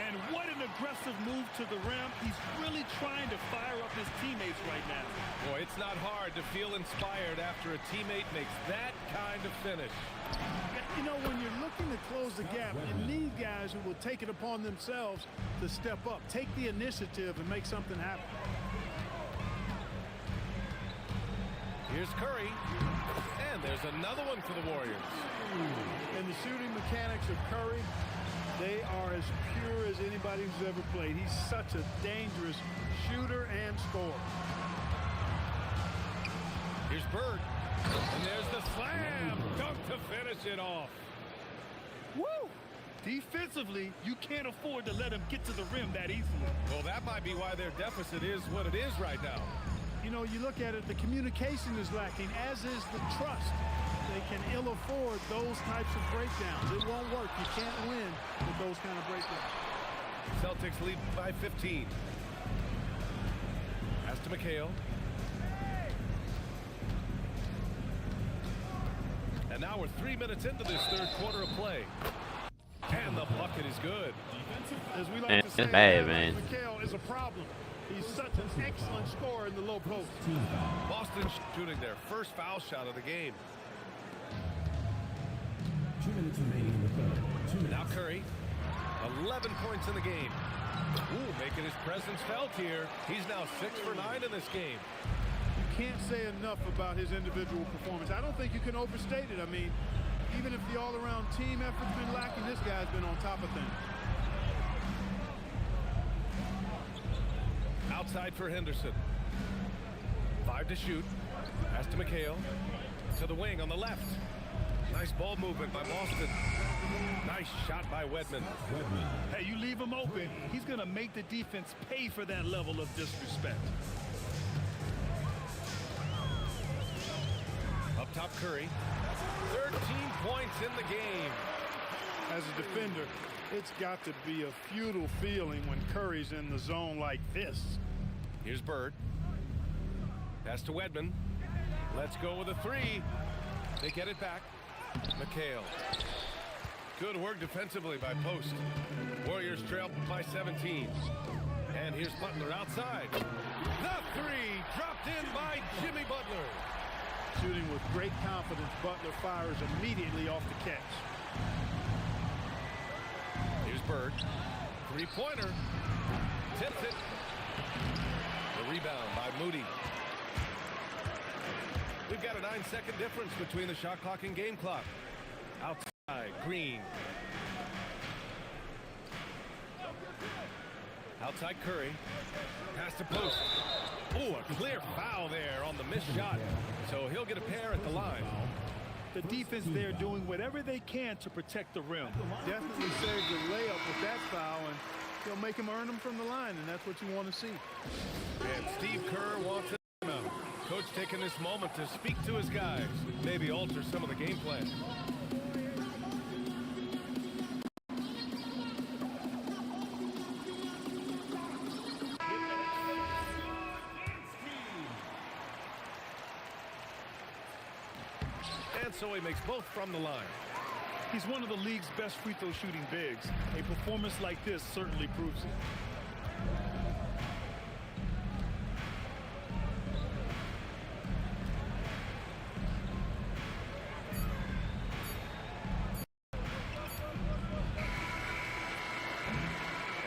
Speaker 8: And what an aggressive move to the rim. He's really trying to fire up his teammates right now.
Speaker 7: Boy, it's not hard to feel inspired after a teammate makes that kind of finish.
Speaker 3: You know, when you're looking to close the gap, you need guys who will take it upon themselves to step up, take the initiative, and make something happen.
Speaker 7: Here's Curry. And there's another one for the Warriors.
Speaker 3: And the shooting mechanics of Curry, they are as pure as anybody who's ever played. He's such a dangerous shooter and scorer.
Speaker 7: Here's Bird. And there's the slam dunk to finish it off.
Speaker 8: Woo! Defensively, you can't afford to let him get to the rim that easily.
Speaker 7: Well, that might be why their deficit is what it is right now.
Speaker 3: You know, you look at it, the communication is lacking, as is the trust. They can ill afford those types of breakdowns. It won't work. You can't win with those kind of breakdowns.
Speaker 7: Celtics lead by 15. Pass to McHale. And now we're 3 minutes into this third quarter of play. And the bucket is good.
Speaker 3: As we like
Speaker 1: Man,
Speaker 3: to say,
Speaker 1: it's bad, man.
Speaker 3: McHale is a problem. He's such an excellent scorer in the low post.
Speaker 7: Boston shooting their first foul shot of the game.
Speaker 8: 2 minutes remaining in the third. 2 minutes.
Speaker 7: Now Curry, 11 points in the game. Ooh, making his presence felt here. He's now 6 for 9 in this game.
Speaker 3: You can't say enough about his individual performance. I don't think you can overstate it. I mean, even if the all-around team effort's been lacking, this guy's been on top of things.
Speaker 7: Outside for Henderson. 5 to shoot. Pass to McHale. To the wing on the left. Nice ball movement by Boston. Nice shot by Wedman.
Speaker 8: Hey, you leave him open, he's going to make the defense pay for that level of disrespect.
Speaker 7: Up top, Curry. 13 points in the game.
Speaker 3: As a defender, it's got to be a futile feeling when Curry's in the zone like this.
Speaker 7: Here's Bird. Pass to Wedman. Let's go with a 3. They get it back. McHale. Good work defensively by Post. Warriors trail by 17. And here's Butler outside. The 3 dropped in by Jimmy Butler.
Speaker 3: Shooting with great confidence, Butler fires immediately off the catch.
Speaker 7: Here's Bird. 3-pointer. Tips it. The rebound by Moody. We've got a 9-second difference between the shot clock and game clock. Outside, Green. Outside, Curry. Pass to Post. Oh, a clear foul there on the missed shot. So he'll get a pair at the line.
Speaker 8: The defense there doing whatever they can to protect the rim.
Speaker 3: Definitely saved the layup with that foul, and he'll make him earn them from the line, and that's what you want to see.
Speaker 7: And Steve Kerr wants it. Coach taking this moment to speak to his guys, maybe alter some of the game plan. And so he makes both from the line.
Speaker 8: He's one of the league's best free throw shooting bigs. A performance like this certainly proves it.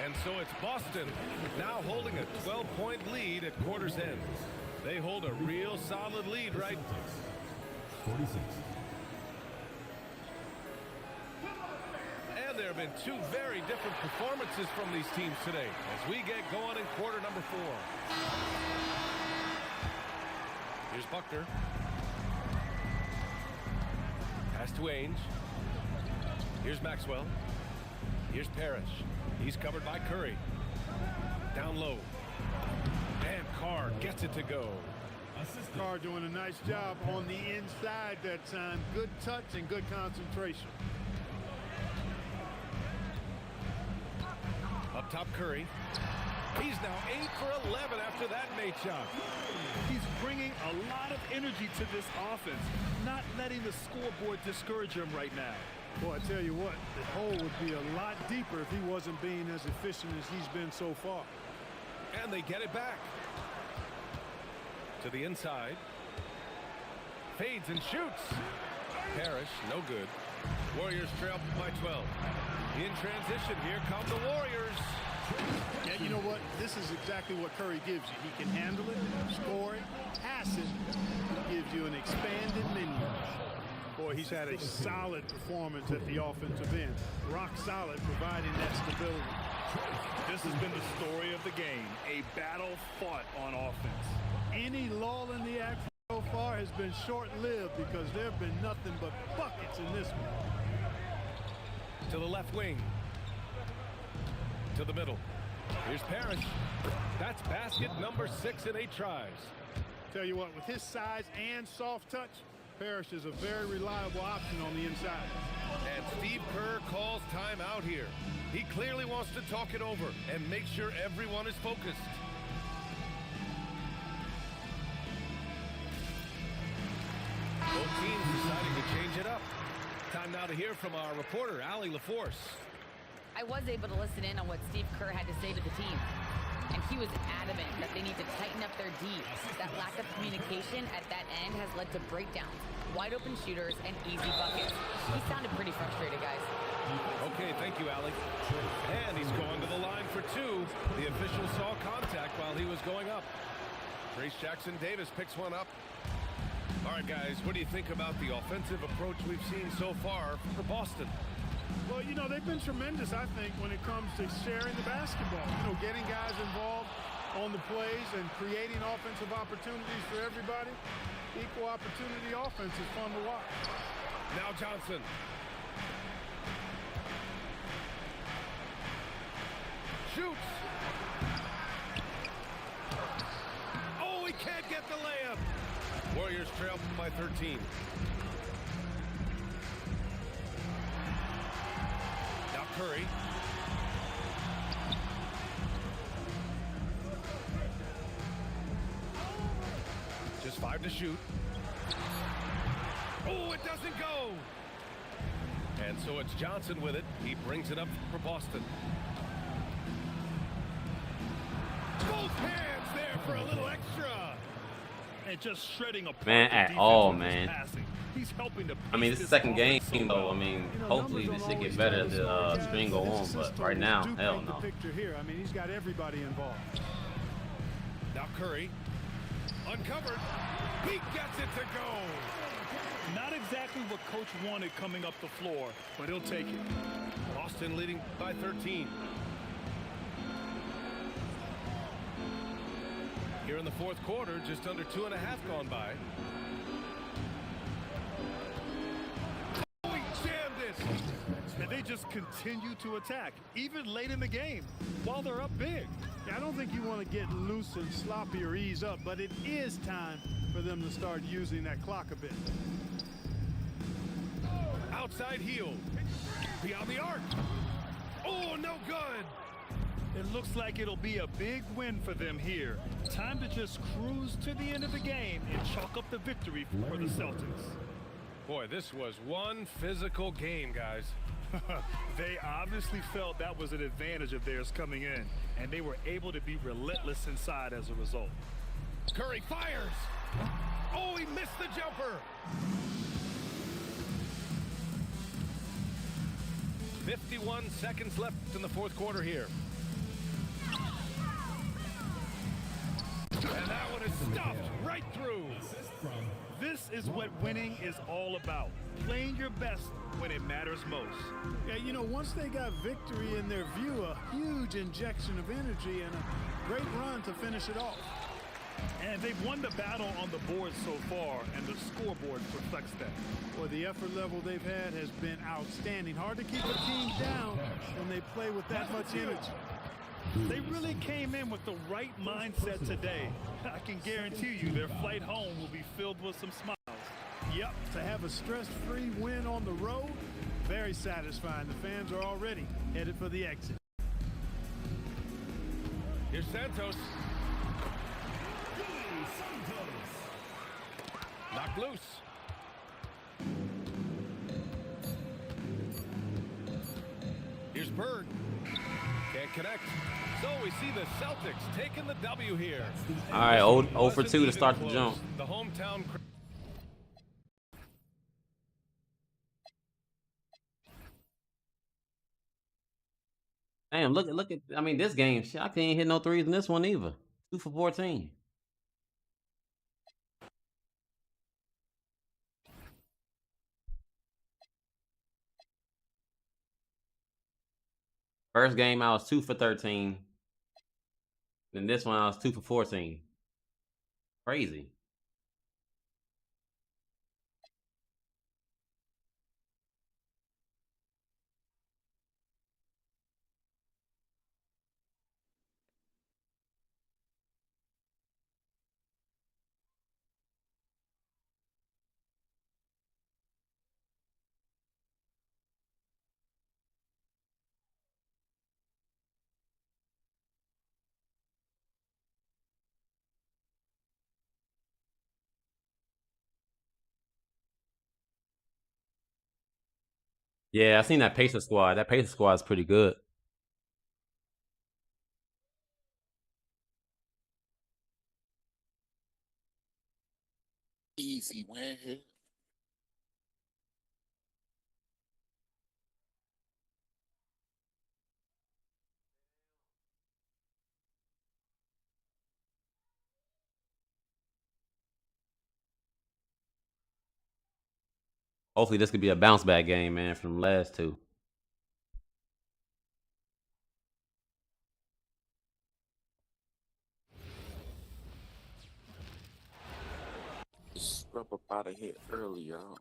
Speaker 7: And so it's Boston now holding a 12-point lead at quarter's end. They hold a real solid lead, right?
Speaker 9: 46.
Speaker 7: And there have been two very different performances from these teams today as we get going in quarter number 4. Here's Buckner. Pass to Ainge. Here's Maxwell. Here's Parrish. He's covered by Curry. Down low. And Carr gets it to go.
Speaker 3: Carr doing a nice job on the inside that time. Good touch and good concentration.
Speaker 7: Up top, Curry. He's now 8 for 11 after that made shot.
Speaker 8: He's bringing a lot of energy to this offense, not letting the scoreboard discourage him right now.
Speaker 3: Boy, I tell you what, the hole would be a lot deeper if he wasn't being as efficient as he's been so far.
Speaker 7: And they get it back. To the inside. Fades and shoots. Parrish, no good. Warriors trail by 12. In transition, here come the Warriors.
Speaker 3: Yeah, you know what? This is exactly what Curry gives you. He can handle it, score it, pass it. He gives you an expanded menu. Boy, he's had a solid performance at the offensive end. Rock solid, providing that stability.
Speaker 8: This has been the story of the game, a battle fought on offense.
Speaker 3: Any lull in the action so far has been short-lived because there have been nothing but buckets in this one.
Speaker 7: To the left wing. To the middle. Here's Parrish. That's basket number 6 in 8 tries.
Speaker 3: Tell you what, with his size and soft touch, Parrish is a very reliable option on the inside.
Speaker 7: And Steve Kerr calls timeout here. He clearly wants to talk it over and make sure everyone is focused. Both teams deciding to change it up. Time now to hear from our reporter, Allie LaForce.
Speaker 6: I was able to listen in on what Steve Kerr had to say to the team. And he was adamant that they need to tighten up their D. That lack of communication at that end has led to breakdowns, wide open shooters, and easy buckets. He sounded pretty frustrated, guys.
Speaker 7: Okay, thank you, Allie. And he's going to the line for 2. The official saw contact while he was going up. Trace Jackson Davis picks one up. All right, guys, what do you think about the offensive approach we've seen so far for Boston?
Speaker 3: Well, you know, they've been tremendous, I think, when it comes to sharing the basketball. You know, getting guys involved on the plays and creating offensive opportunities for everybody. Equal opportunity offense is fun to watch.
Speaker 7: Now Johnson. Shoots. Oh, he can't get the layup. Warriors trail by 13. Now Curry. Just 5 to shoot. Oh, it doesn't go. And so it's Johnson with it. He brings it up for Boston. Both hands there for a little extra.
Speaker 8: And just shredding apart
Speaker 1: Man,
Speaker 8: the
Speaker 1: at
Speaker 8: defense
Speaker 1: all,
Speaker 8: with his
Speaker 1: man.
Speaker 8: passing. He's helping to
Speaker 1: I mean,
Speaker 8: piece
Speaker 1: this is the second game,
Speaker 8: offense so
Speaker 1: though.
Speaker 8: well.
Speaker 1: I mean,
Speaker 3: You know,
Speaker 1: hopefully
Speaker 3: numbers
Speaker 1: this
Speaker 3: don't
Speaker 1: shit get
Speaker 3: always
Speaker 1: better
Speaker 3: tell
Speaker 1: as
Speaker 3: the
Speaker 1: the
Speaker 3: story, guys.
Speaker 1: string go
Speaker 3: This
Speaker 1: on.
Speaker 3: is
Speaker 1: But
Speaker 3: system
Speaker 1: right now,
Speaker 3: do
Speaker 1: hell
Speaker 3: paint
Speaker 1: no.
Speaker 3: the picture here. I mean, he's got everybody involved.
Speaker 7: Now Curry. Uncovered. He gets it to go.
Speaker 8: Not exactly what coach wanted coming up the floor, but he'll take it.
Speaker 7: Boston leading by 13. Here in the fourth quarter, just under 2.5 gone by. Oh, he jammed it.
Speaker 8: And they just continue to attack, even late in the game, while they're up big.
Speaker 3: Yeah, I don't think you want to get loose and sloppy or ease up, but it is time for them to start using that clock a bit.
Speaker 7: Outside heel. Beyond the arc. Oh, no good.
Speaker 8: It looks like it'll be a big win for them here. Time to just cruise to the end of the game and chalk up the victory for the Celtics.
Speaker 7: Boy, this was one physical game, guys.
Speaker 3: They obviously felt that was an advantage of theirs coming in, and they were able to be relentless inside as a result.
Speaker 7: Curry fires. Oh, he missed the jumper. 51 seconds left in the fourth quarter here. And that one is stuffed right through.
Speaker 3: This is what winning is all about. Playing your best when it matters most. Yeah, you know, once they got victory in their view, a huge injection of energy and a great run to finish it off. And they've won the battle on the board so far, and the scoreboard reflects that. Well, the effort level they've had has been outstanding. Hard to keep a team down when they play with that much energy. They really came in with the right mindset today. I can guarantee you their flight home will be filled with some smiles. Yep, to have a stress-free win on the road, very satisfying. The fans are already headed for the exit.
Speaker 7: Here's Santos. Knocked loose. Here's Bird. Can't connect. So we see the Celtics taking the W here.
Speaker 1: All right, 0 for 2 to start the jump.
Speaker 7: The hometown.
Speaker 1: Damn, look at. I mean, this game. Shit, I can't hit no threes in this one either. 2 for 14. First game, I was 2 for 13. Then this one, I was 2 for 14. Crazy. Yeah, I seen that Pacer squad. That Pacer squad is pretty good.
Speaker 5: Easy win here.
Speaker 1: Hopefully, this could be a bounce back game, man, from the last two.
Speaker 5: Scrub up out of here early, y'all.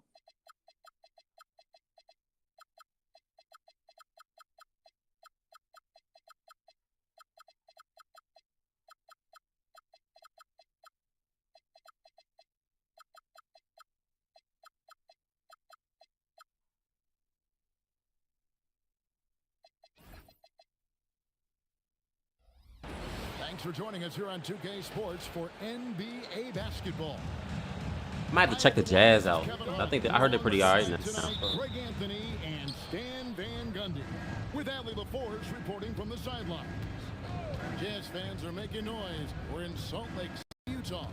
Speaker 2: Thanks for joining us here on 2K Sports for NBA basketball.
Speaker 1: I might have to check the Jazz out. I think I heard they're pretty all right now.
Speaker 2: Tonight, Greg Anthony and Stan Van Gundy, with Allie LaForge reporting from the sidelines. Jazz fans are making noise. We're in Salt Lake City, Utah.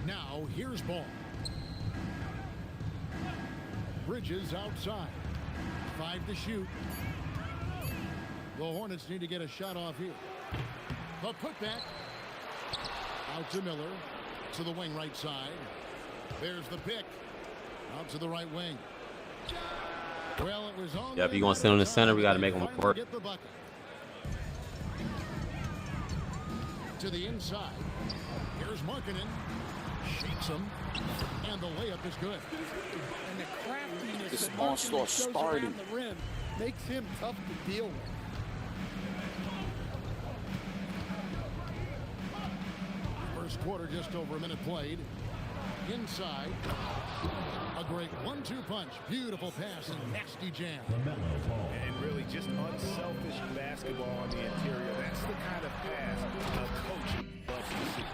Speaker 2: Now, here's ball. Bridges outside. 5 to shoot. The Hornets need to get a shot off here. The putback. Out to Miller. To the wing right side. There's the pick. Out to the right wing. Well, it was on.
Speaker 1: Yep, you're going to sit on the center. We got to make them work.
Speaker 2: Get the bucket. To the inside. Here's Markkanen. Shakes him. And the layup is good.
Speaker 3: And the craftiness
Speaker 5: This
Speaker 3: that
Speaker 5: onslaught
Speaker 3: Markkanen shows
Speaker 5: started.
Speaker 3: around the rim makes him tough to deal with.
Speaker 2: First quarter, just over a minute played. Inside. A great 1-2 punch. Beautiful pass and nasty jam.
Speaker 3: And really just unselfish basketball on the interior. That's the kind of pass a coach loves to see.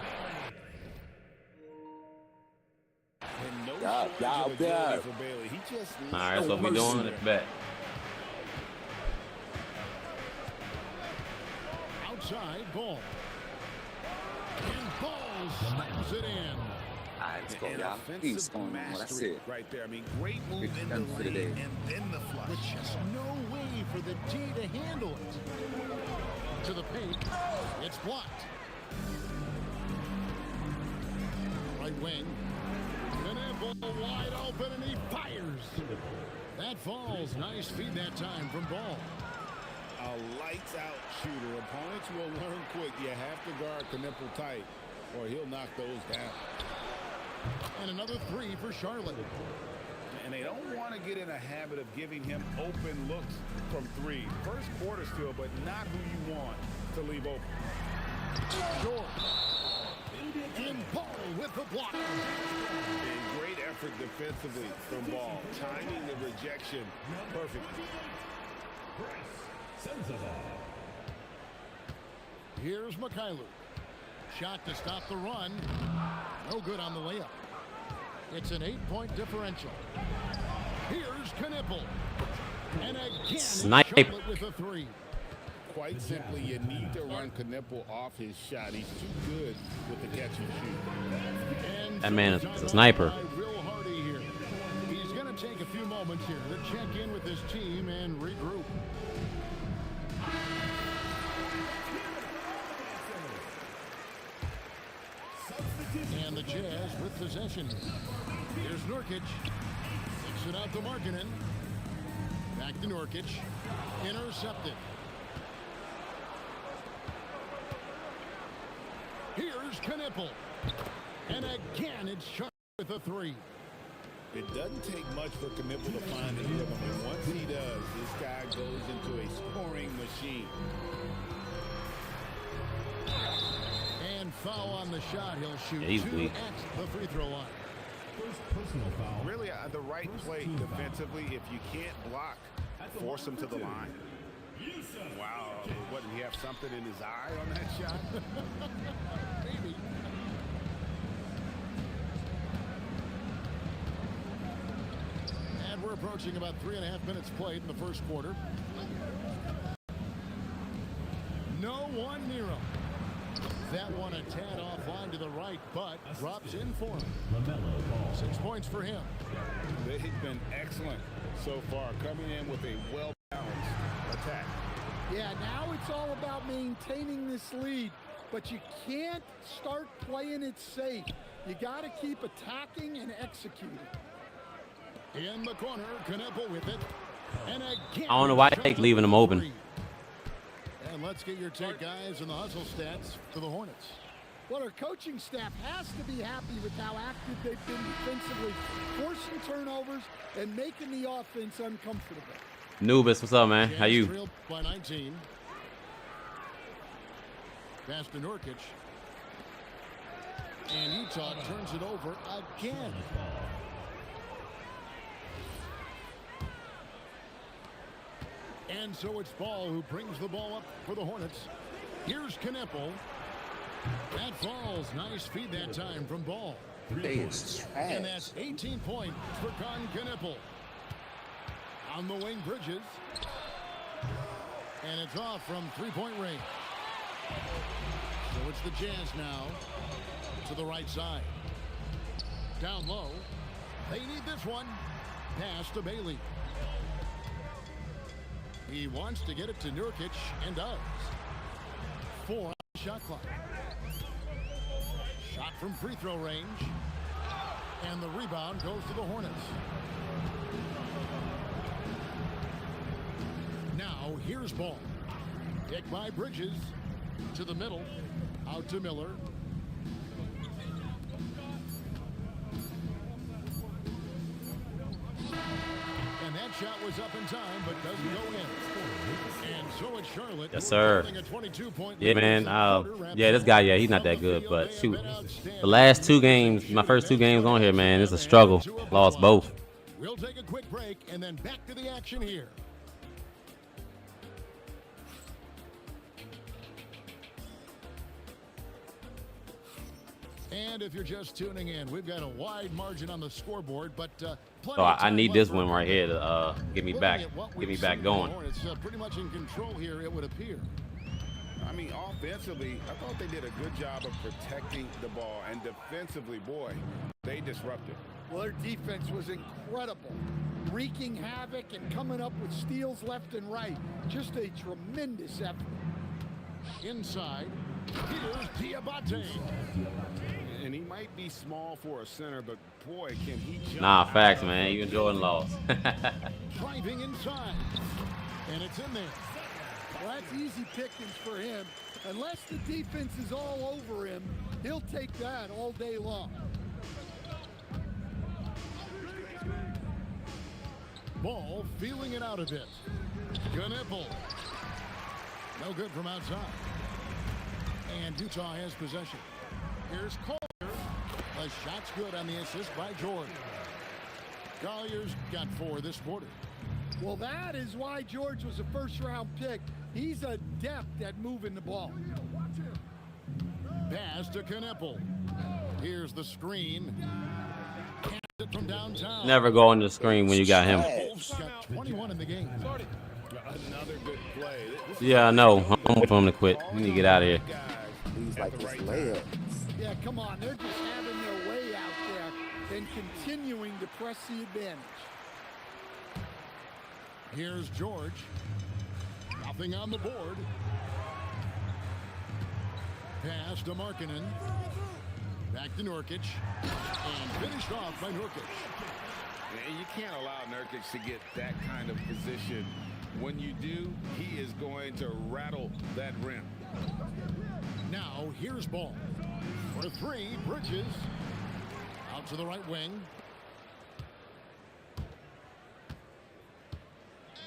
Speaker 4: Y'all bet. For Bailey. He just
Speaker 1: All right, that's what we doing. Let's bet.
Speaker 2: Outside ball. And ball slams it in.
Speaker 10: All right, let's go, y'all. Peace going on. That's it.
Speaker 4: Right there. I mean, great move in the
Speaker 10: for the day.
Speaker 4: lane and then the flush.
Speaker 2: But just no way for the D to handle it. To the paint. It's blocked. Right wing. Knapp wide open and he fires. That falls. Nice feed that time from Ball.
Speaker 4: A lights out shooter. Opponents will learn quick. You have to guard Knippel tight or he'll knock those down.
Speaker 2: And another three for Charlotte.
Speaker 4: And they don't want to get in a habit of giving him open looks from three. First quarter still, but not who you want to leave open.
Speaker 2: Short. And Ball with the block.
Speaker 4: And great effort defensively from Ball. Timing the rejection perfectly.
Speaker 2: Here's Mikhailu. Shot to stop the run. No good on the layup. It's an 8-point differential. Here's Knippel. And again,
Speaker 1: Snipe.
Speaker 2: with a three.
Speaker 4: Quite simply, you need to run Knippel off his shot. He's too good with the catch and shoot.
Speaker 2: And
Speaker 1: That man is a sniper.
Speaker 2: Real Hardy here. He's going to take a few moments here to check in with his team and regroup. And the Jazz with possession. Here's Nurkic. Takes it out to Markkanen. Back to Nurkic. Intercepted. Here's Knippel. And again, it's Sharp with a three.
Speaker 4: It doesn't take much for Knippel to find the rhythm. And once he does, this guy goes into a scoring machine.
Speaker 2: And foul on the shot. He'll shoot
Speaker 1: he's
Speaker 2: two
Speaker 1: weak.
Speaker 2: at the free throw line.
Speaker 4: Really, the right play defensively. If you can't block, force him to the line. Wow. What, did he have something in his eye on that shot?
Speaker 2: Maybe. And we're approaching about 3.5 minutes played in the first quarter. No one near him. That one a tad offline to the right, but drops in for him. 6 points for him.
Speaker 4: They've been excellent so far, coming in with a well-balanced attack.
Speaker 11: Yeah, now it's all about maintaining this lead, but you can't start playing it safe. You got to keep attacking and executing.
Speaker 2: In the corner, Knippel with it. And again,
Speaker 1: I don't know why they leaving him open.
Speaker 2: And let's get your take, guys, and the hustle stats for the Hornets.
Speaker 11: Well, our coaching staff has to be happy with how active they've been defensively, forcing turnovers and making the offense uncomfortable.
Speaker 1: Nubis, what's up, man? How you?
Speaker 2: Trailed by 19. Pass to Nurkic. And Utah turns it over again. And so it's Ball who brings the ball up for the Hornets. Here's Knippel. That falls. Nice feed that time from Ball. And that's 18 points for Knippel. On the wing, Bridges. And it's off from three-point range. So it's the Jazz now to the right side. Down low. They need this one. Pass to Bailey. He wants to get it to Nurkic and does. 4 on the shot clock. Shot from free throw range. And the rebound goes to the Hornets. Now here's Ball. Picked by Bridges. To the middle. Out to Miller. And that shot was up in time, but doesn't go in. And so it's Charlotte.
Speaker 1: Yes, sir. Yeah, man. Yeah, this guy, yeah, he's not that good. But shoot, the last 2 games, my first 2 games on here, man, it's a struggle. Lost both.
Speaker 2: We'll take a quick break and then back to the action here. And if you're just tuning in, we've got a wide margin on the scoreboard, but
Speaker 1: So I need this one right here to get me back going.
Speaker 2: It's pretty much in control here, it would appear.
Speaker 4: I mean, offensively, I thought they did a good job of protecting the ball, and defensively, boy, they disrupted.
Speaker 11: Well, their defense was incredible, wreaking havoc and coming up with steals left and right. Just a tremendous effort.
Speaker 2: Inside, here's Diabate.
Speaker 4: And he might be small for a center, but boy, can he jump.
Speaker 1: Nah, facts, man. Even Jordan lost.
Speaker 2: Driving inside, and it's in there.
Speaker 11: Well, that's easy pickings for him. Unless the defense is all over him, he'll take that all day long.
Speaker 2: Ball feeling it out a bit. Knueppel. No good from outside. And Utah has possession. Here's Collier. The shot's good on the assist by Jordan. Collier's got 4 this quarter.
Speaker 11: Well, that is why George was a first-round pick. He's adept at moving the ball.
Speaker 2: Pass to Knueppel. Here's the screen. Cast it from downtown.
Speaker 1: Never go on the screen when you got him.
Speaker 2: Wolves got 21 in the game.
Speaker 4: Another good play.
Speaker 1: Yeah, I know. I'm waiting for him to quit. We need to get out of here.
Speaker 10: He's like this layup.
Speaker 11: Yeah, come on. They're just having their way out there and continuing to press the advantage.
Speaker 2: Here's George. Nothing on the board. Pass to Markkanen. Back to Nurkic. And finished off by Nurkic.
Speaker 4: You can't allow Nurkic to get that kind of position. When you do, he is going to rattle that rim.
Speaker 2: Now, here's Ball. For 3, Bridges. Out to the right wing.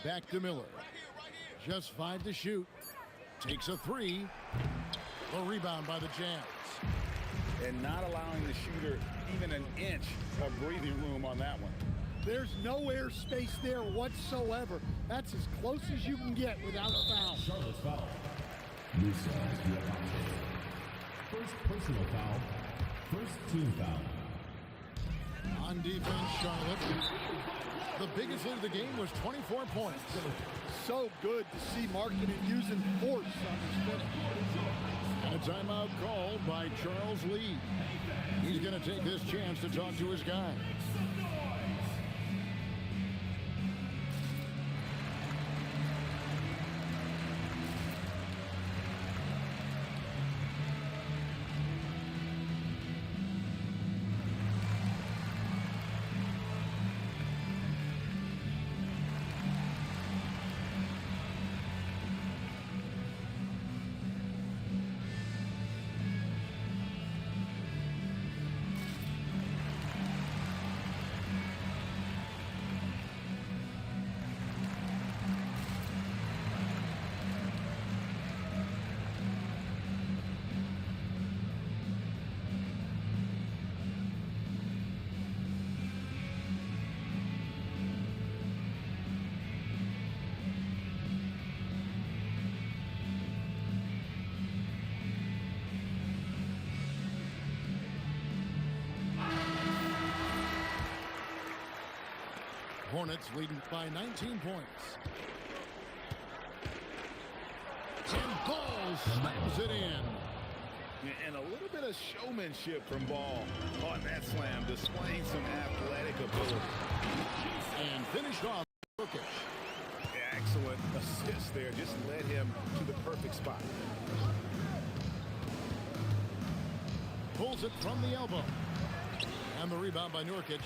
Speaker 2: Back to Miller. Just 5 to shoot. Takes a 3. A rebound by the Jazz.
Speaker 4: And not allowing the shooter even an inch of breathing room on that one.
Speaker 11: There's no air space there whatsoever. That's as close as you can get without a foul.
Speaker 9: Charlotte's foul. Musa Diabate. First personal foul. First team foul.
Speaker 2: On defense, Charlotte. The biggest lead of the game was 24 points.
Speaker 11: So good to see Markkanen using force on his finish.
Speaker 2: And a timeout called by Charles Lee. He's going to take this chance to talk to his guy. Hornets leading by 19 points. And Ball slams it in.
Speaker 4: And a little bit of showmanship from Ball on that slam, displaying some athletic ability.
Speaker 2: And finished off Nurkic.
Speaker 4: Excellent assist there. Just led him to the perfect spot.
Speaker 2: Pulls it from the elbow. And the rebound by Nurkic.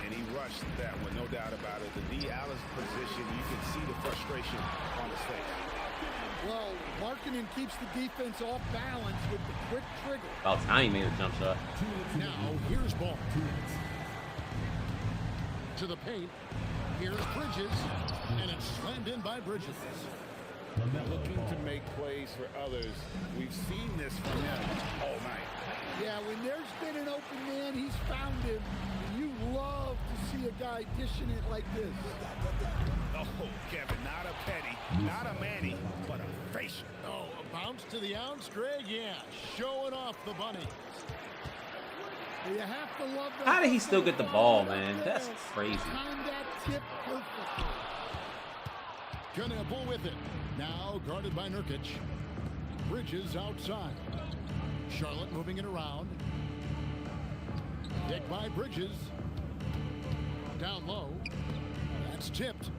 Speaker 4: And he rushed that one, no doubt about it. The D. Alice position, you can see the frustration on his face.
Speaker 11: Well, Markkanen keeps the defense off balance with the quick trigger.
Speaker 1: About time he made a jump shot.
Speaker 2: Now, here's Ball. To the paint. Here's Bridges. And it's slammed in by Bridges.
Speaker 4: Looking to make plays for others. We've seen this from him all night.
Speaker 11: Yeah, when there's been an open man, he's found him. You love to see a guy dishing it like this.
Speaker 4: Oh, Kevin, not a petty, not a Manny, but a facial.
Speaker 2: Oh, a bounce to the ounce, Greg? Yeah, showing off the bunny.
Speaker 11: You have to love that.
Speaker 1: How did he still get the ball, man? That's crazy.
Speaker 11: Timed that tip perfectly.
Speaker 2: Knebel with it. Now guarded by Nurkic. Bridges outside. Charlotte moving it around. Picked by Bridges. Down low. That's tipped.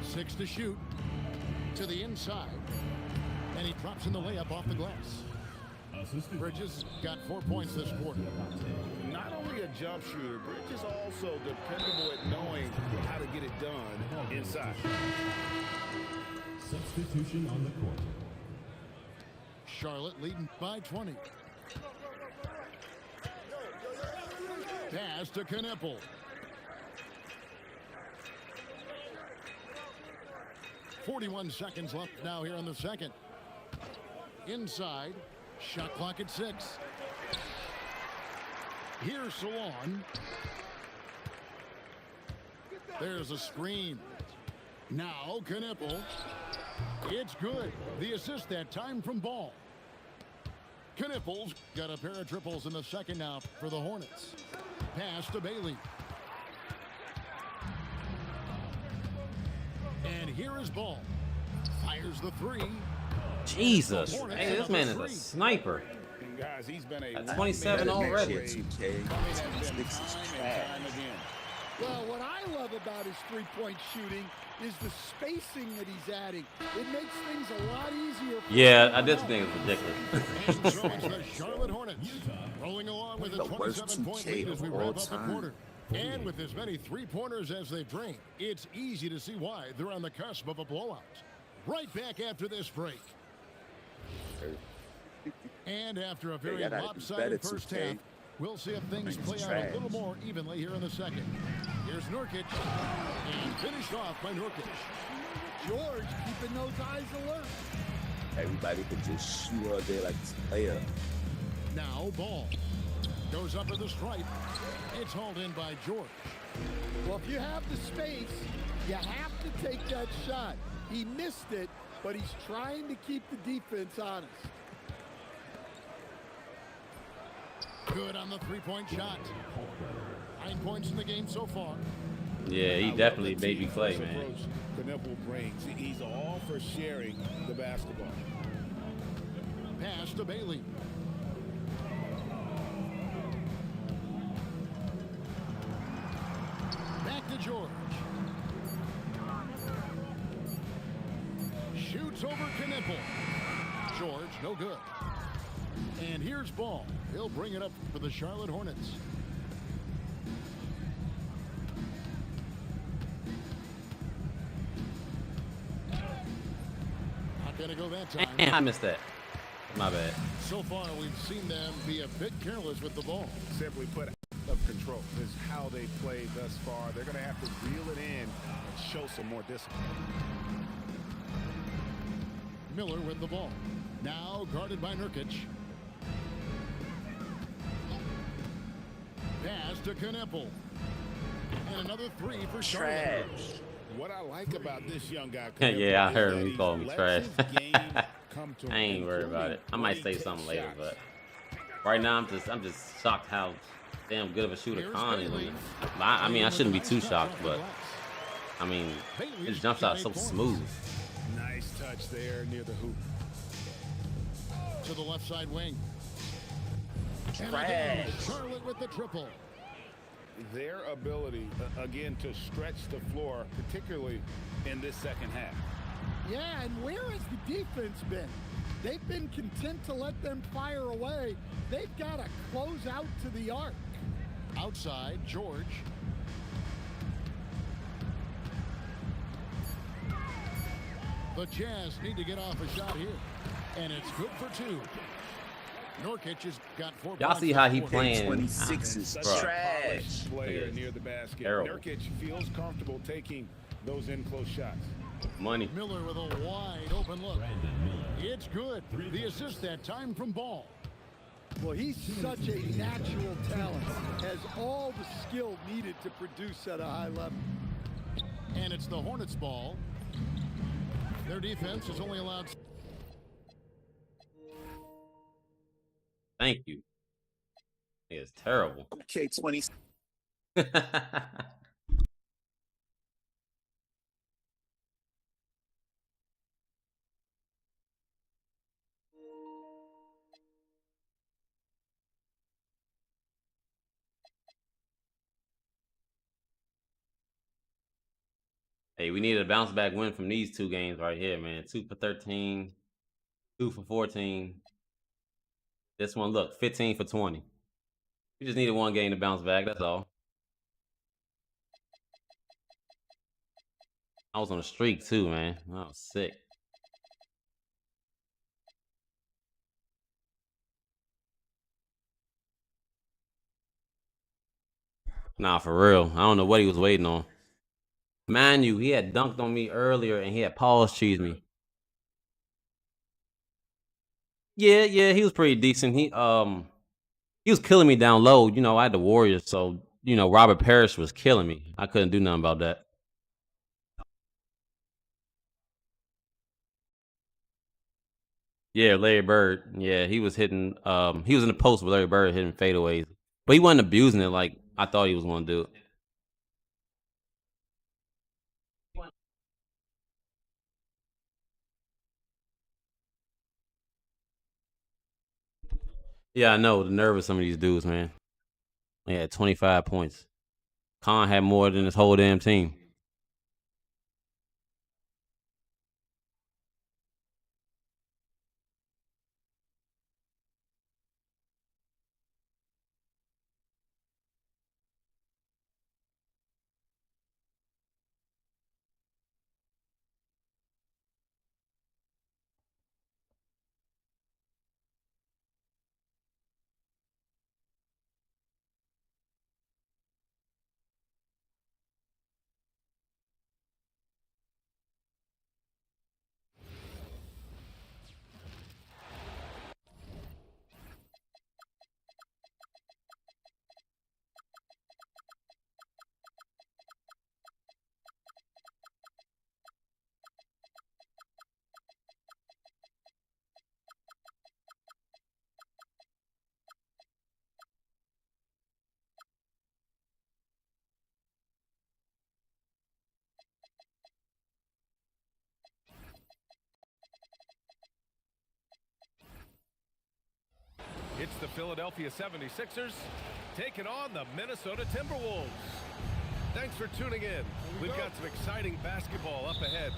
Speaker 2: 6 to shoot. To the inside. And he drops in the layup off the glass. Bridges got 4 points this quarter.
Speaker 4: Not only a jump shooter, Bridges also dependable at knowing how to get it done inside.
Speaker 9: Substitution on the court.
Speaker 2: Charlotte leading by 20. Pass to Knebel. .41 seconds left now here in the second. Inside. Shot clock at 6. Here's Salon. There's a screen. Now Knebel. It's good. The assist that time from Ball. Knebel's got a pair of triples in the second now for the Hornets. Pass to Bailey. And here is Ball. Fires the 3.
Speaker 1: Jesus. Hey, this man is a sniper.
Speaker 4: Guys, he's been a
Speaker 1: At 27 already.
Speaker 11: Well, what I love about his three-point shooting is the spacing that he's adding. It makes things a lot easier.
Speaker 1: Yeah, this thing is ridiculous.
Speaker 2: And so it's the Charlotte Hornets rolling along with a 27-point lead as we wrap up the quarter. And with as many three-pointers as they've drained, it's easy to see why they're on the cusp of a blowout. Right back after this break. And after a very lopsided first half, we'll see if things play out a little more evenly here in the second. Here's Nurkic, and finished off by Nurkic.
Speaker 11: George keeping those eyes alert.
Speaker 10: Everybody can just shoot all day like this player.
Speaker 2: Now Ball goes up to the stripe. It's hauled in by George.
Speaker 11: Well, if you have the space, you have to take that shot. He missed it, but he's trying to keep the defense honest.
Speaker 2: Good on the three-point shot. 9 points in the game so far.
Speaker 1: Yeah, he definitely made me play, man.
Speaker 4: Knebel brings. He's all for sharing the basketball.
Speaker 2: Pass to Bailey. Back to George. Shoots over Knebel. George, no good. And here's Ball. He'll bring it up for the Charlotte Hornets. Not going to go that time.
Speaker 1: I missed that. My bad.
Speaker 2: So far, we've seen them be a bit careless with the ball.
Speaker 4: Simply put, of control is how they played thus far. They're going to have to reel it in and show some more discipline.
Speaker 2: Miller with the ball. Now guarded by Nurkic. Pass to Knebel. And another 3 for Charlotte.
Speaker 4: What I like about this young guy.
Speaker 1: Yeah, I heard him. He called me trash.
Speaker 4: I
Speaker 1: I ain't worried about it. I might say something later, but right now I'm just shocked how damn good of a shooter Khan is. I mean, I shouldn't be too shocked, but I mean, his jump shot is so smooth.
Speaker 4: Nice touch there near the hoop.
Speaker 2: To the left side wing. And again, Charlotte with the triple.
Speaker 4: Their ability, again, to stretch the floor, particularly in this second half.
Speaker 11: Yeah, and where has the defense been? They've been content to let them fire away. They've got to close out to the arc.
Speaker 2: Outside, George. The Jazz need to get off a shot here. And it's good for 2. Nurkic has got 4
Speaker 1: Y'all see how he playing?
Speaker 10: 26 is trash.
Speaker 4: Player near the basket.
Speaker 1: Terrible.
Speaker 4: Nurkic feels comfortable taking those in-close shots.
Speaker 1: Money.
Speaker 2: Miller with a wide open look. It's good. The assist that time from Ball.
Speaker 11: Well, he's such a natural talent. Has all the skill needed to produce at a high level.
Speaker 2: And it's the Hornets' ball. Their defense is only allowed.
Speaker 1: Thank you. It's terrible.
Speaker 10: K26.
Speaker 1: Hey, we needed a bounce back win from these two games right here, man. 2 for 13, 2 for 14. This one, look, 15 for 20. We just needed one game to bounce back. That's all. I was on a streak too, man. I was sick. Nah, for real. I don't know what he was waiting on. Mind you, he had dunked on me earlier and he had pause cheesed me. Yeah, he was pretty decent. He was killing me down low. You know, I had the Warriors, so you know, Robert Parrish was killing me. I couldn't do nothing about that. Yeah, Larry Bird. Yeah, he was hitting he was in the post with Larry Bird hitting fadeaways. But he wasn't abusing it like I thought he was gonna do it. Yeah, I know. The nerve of some of these dudes, man. He had 25 points. Khan had more than his whole damn team.
Speaker 7: It's the Philadelphia 76ers taking on the Minnesota Timberwolves. Thanks for tuning in. We've got some exciting basketball up ahead.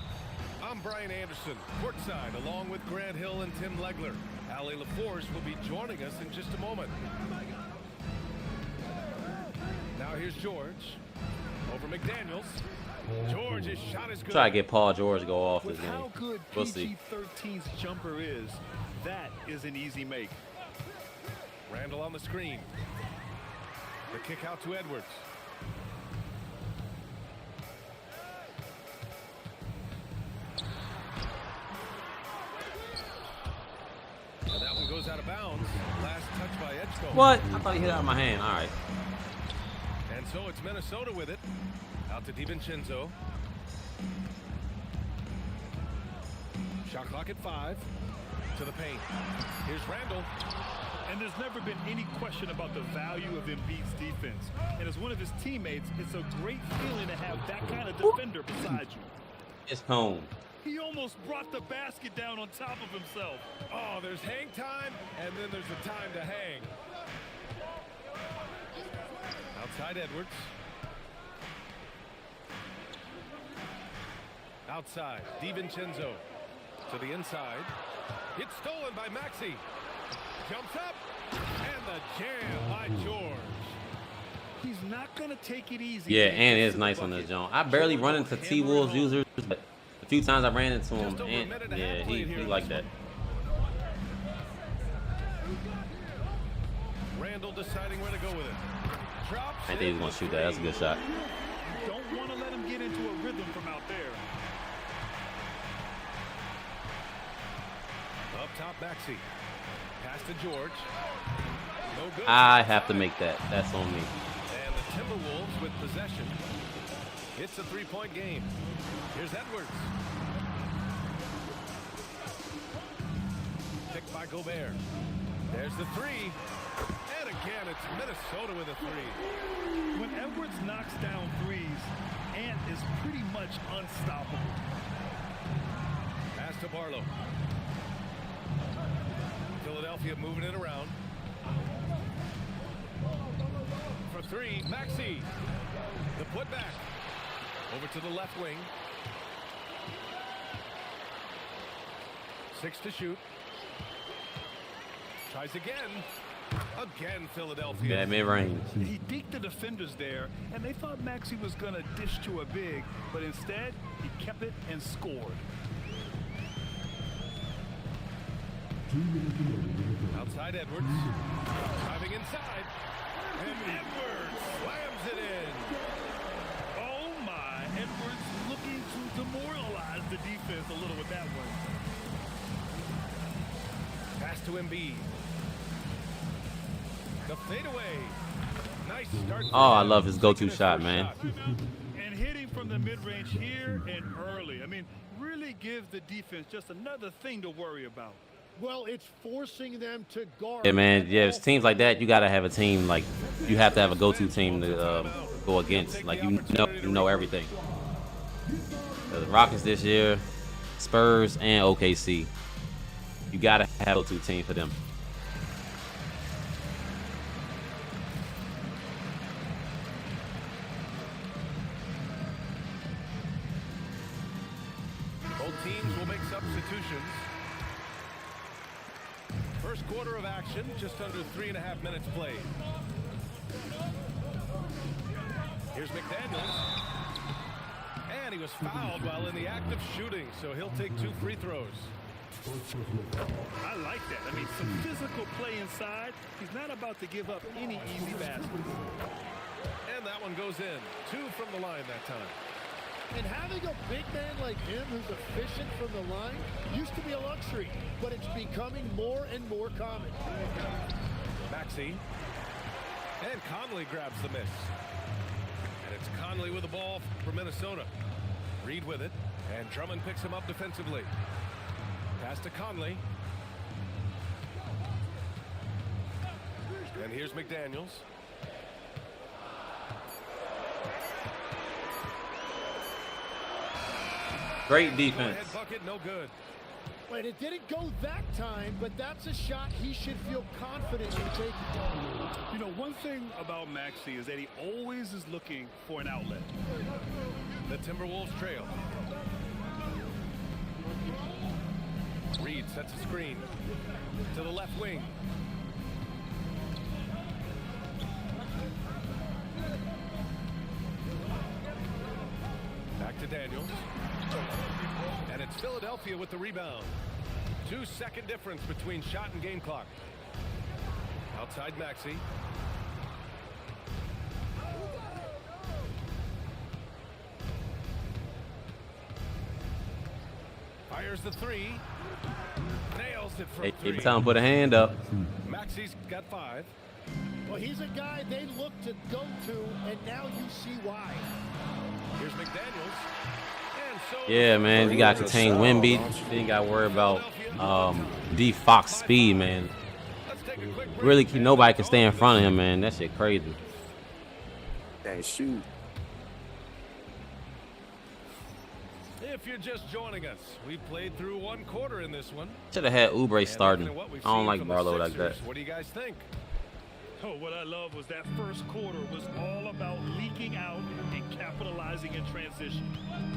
Speaker 7: I'm Brian Anderson, courtside, along with Grant Hill and Tim Legler. Ali LaForce will be joining us in just a moment. Now here's George. Over McDaniels. George's shot is good.
Speaker 1: Try to get Paul George to go off this
Speaker 8: With
Speaker 1: game.
Speaker 8: how good
Speaker 1: We'll see.
Speaker 8: PG-13's jumper is, that is an easy make.
Speaker 7: Randall on the screen. The kick out to Edwards. And that one goes out of bounds. Last touch by Edgecombe.
Speaker 1: What? I thought he hit out of my hand. All right.
Speaker 7: And so it's Minnesota with it. Out to DiVincenzo. Shot clock at 5. To the paint. Here's Randall.
Speaker 8: And there's never been any question about the value of Embiid's defense. And as one of his teammates, it's a great feeling to have that kind of defender beside you.
Speaker 1: It's home.
Speaker 8: He almost brought the basket down on top of himself.
Speaker 7: Oh, there's hang time, and then there's the time to hang. Outside Edwards. Outside, DiVincenzo. To the inside. It's stolen by Maxey. Jumps up, and the jam by George.
Speaker 8: He's not going to take it easy.
Speaker 1: Yeah, and it's nice on this John. I barely run into T-Wolves users, but a few times I ran into him, and yeah, he like that.
Speaker 7: Randall deciding where to go with it. Drops
Speaker 1: I think he's gonna shoot that. That's a good shot.
Speaker 8: You don't want to let him get into a rhythm from out there.
Speaker 7: Up top, Maxey. Pass to George. No good.
Speaker 1: I have to make that. That's on me.
Speaker 7: And the Timberwolves with possession. It's a three-point game. Here's Edwards. Picked by Gobert. There's the three. And again. It's Minnesota with a three.
Speaker 8: When Edwards knocks down threes, Ant is pretty much unstoppable.
Speaker 7: Pass to Barlow. Philadelphia moving it around. For three, Maxey. The putback. Over to the left wing. 6 to shoot. Tries again. Again, Philadelphia.
Speaker 1: Yeah, mid-range.
Speaker 8: He deked the defenders there, and they thought Maxey was going to dish to a big, but instead, he kept it and scored.
Speaker 7: Outside Edwards. Driving inside. And Edwards slams it in.
Speaker 8: Oh, my. Edwards looking to demoralize the defense a little with that one.
Speaker 7: Pass to Embiid. The fadeaway. Nice start.
Speaker 1: Oh, I love his go-to shot, man.
Speaker 8: And hitting from the mid-range here and early. I mean, really gives the defense just another thing to worry about.
Speaker 2: Well, it's forcing them to guard.
Speaker 1: Yeah, man. Yeah, it's teams like that. You gotta have a team like you have to have a go-to team to go against. Like you know everything. The Rockets this year, Spurs and OKC. You gotta have a go-to team for them.
Speaker 7: Both teams will make substitutions. First quarter of action, just under 3.5 minutes played. Here's McDaniels. And he was fouled while in the act of shooting, so he'll take 2 free throws.
Speaker 8: I like that. I mean, some physical play inside. He's not about to give up any easy baskets.
Speaker 7: And that one goes in. 2 from the line that time.
Speaker 2: And having a big man like him who's efficient from the line used to be a luxury, but it's becoming more and more common.
Speaker 7: Maxey. And Conley grabs the miss. And it's Conley with the ball for Minnesota. Reed with it. And Drummond picks him up defensively. Pass to Conley. And here's McDaniels.
Speaker 1: Great defense.
Speaker 7: Head bucket, no good.
Speaker 2: Wait, it didn't go that time, but that's a shot he should feel confident in taking.
Speaker 8: You know, one thing about Maxey is that he always is looking for an outlet.
Speaker 7: The Timberwolves trail. Reed sets a screen to the left wing. Back to Daniels. And it's Philadelphia with the rebound. 2-second difference between shot and game clock. Outside Maxey. Fires the three. Nails it from three.
Speaker 1: Every time put a hand up.
Speaker 7: Maxey's got 5.
Speaker 2: Well, he's a guy they look to go to, and now you see why.
Speaker 7: Here's McDaniels. And so
Speaker 1: Yeah, man. You gotta contain Wemby. Then you gotta worry about D Fox speed, man.
Speaker 7: let's take a quick break.
Speaker 1: Really, nobody can stay in front of him, man. That shit crazy.
Speaker 10: That shoot.
Speaker 7: If you're just joining us, we played through 1 quarter in this one.
Speaker 1: Should have had Oubre
Speaker 7: And
Speaker 1: starting.
Speaker 7: looking at what we've
Speaker 1: I don't
Speaker 7: seen
Speaker 1: like
Speaker 7: from the
Speaker 1: Barlow like that.
Speaker 7: Sixers, what do you guys think?
Speaker 8: Oh, what I love was that first quarter was all about leaking out and capitalizing in transition.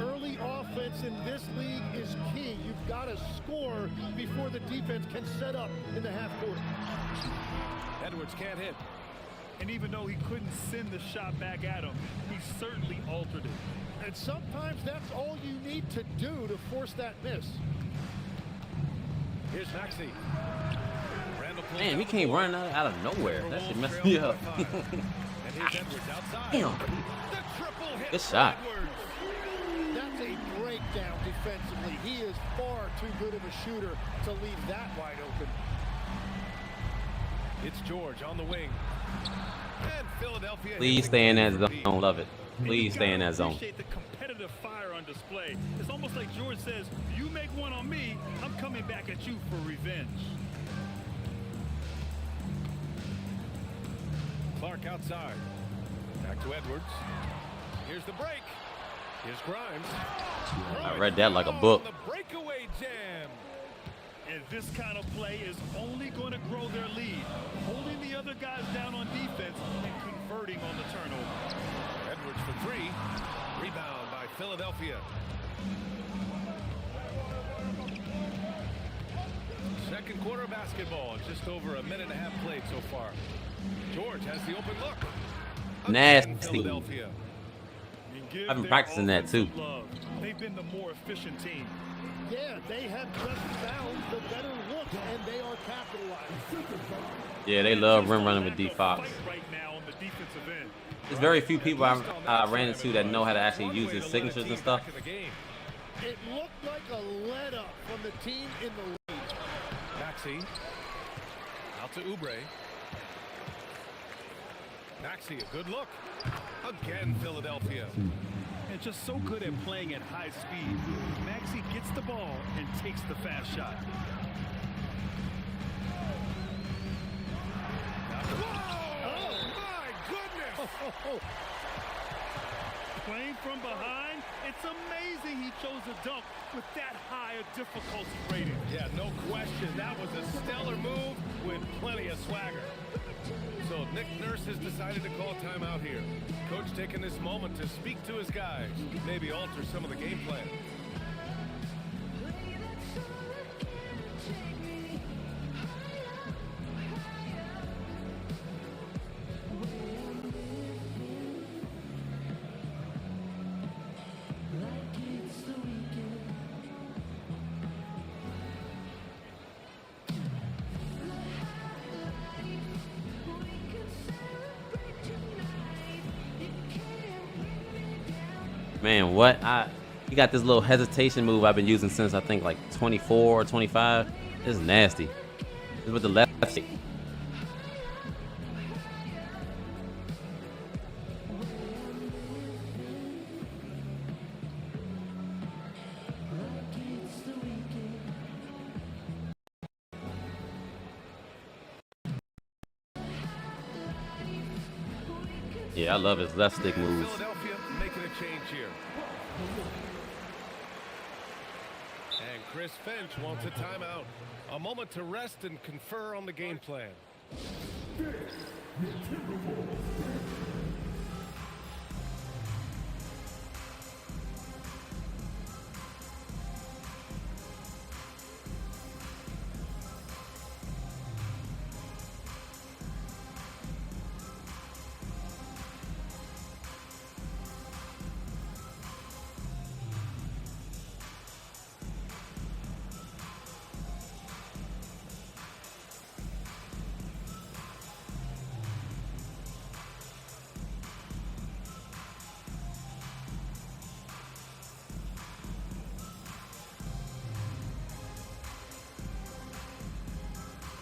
Speaker 2: Early offense in this league is key. You've got to score before the defense can set up in the half court.
Speaker 7: Edwards can't hit.
Speaker 8: And even though he couldn't send the shot back at him, he certainly altered it.
Speaker 2: And sometimes that's all you need to do to force that miss.
Speaker 7: Here's Maxey. Randall pulls
Speaker 1: Man, he
Speaker 7: down the
Speaker 1: can't
Speaker 7: board.
Speaker 1: run out of nowhere. That shit
Speaker 7: Timberwolves
Speaker 1: messed
Speaker 7: trail
Speaker 1: me up.
Speaker 7: by 5. And here's Edwards outside.
Speaker 1: Damn.
Speaker 7: The triple hit
Speaker 1: Good
Speaker 7: for
Speaker 1: shot.
Speaker 7: Edwards.
Speaker 2: That's a breakdown defensively. He is far too good of a shooter to leave that wide open.
Speaker 7: It's George on the wing. And Philadelphia.
Speaker 1: Please
Speaker 7: hits
Speaker 1: stay in that
Speaker 7: again for
Speaker 1: zone. Love it. Please stay in that zone.
Speaker 8: Appreciate the competitive fire on display. It's almost like George says, you make one on me, I'm coming back at you for revenge.
Speaker 7: Clark outside. Back to Edwards. Here's the break. Here's Grimes.
Speaker 1: I read that like a book.
Speaker 7: The breakaway jam.
Speaker 8: And this kind of play is only going to grow their lead, holding the other guys down on defense and converting on the turnover.
Speaker 7: Edwards for three. Rebound by Philadelphia. Second quarter basketball. Just over a minute and a half played so far. George has the open look.
Speaker 1: Nasty.
Speaker 7: Philadelphia.
Speaker 1: I've been practicing that too.
Speaker 8: They've been the more efficient team.
Speaker 11: Yeah, they have just found the better look, and they are capitalizing.
Speaker 1: Yeah, they love rim running with D Fox.
Speaker 8: Right now on the defensive end.
Speaker 1: There's very few people I ran into that know how to actually use his signatures and stuff.
Speaker 11: It looked like a let up from the team in the lead.
Speaker 7: Maxey out to Oubre. Maxey, a good look. Again, Philadelphia.
Speaker 8: And just so good at playing at high speed. Maxey gets the ball and takes the fast shot.
Speaker 7: Oh, my goodness!
Speaker 8: Playing from behind, it's amazing he chose a dunk with that high a difficulty rating.
Speaker 7: Yeah, no question. That was a stellar move with plenty of swagger. So Nick Nurse has decided to call timeout here. Coach taking this moment to speak to his guys, maybe alter some of the game plan.
Speaker 1: Man, what? He got this little hesitation move I've been using since I think like 24 or 25. It's nasty. It's with the left stick. Yeah, I love his left stick moves.
Speaker 7: Philadelphia making a change here. And Chris Finch wants a timeout. A moment to rest and confer on the game plan.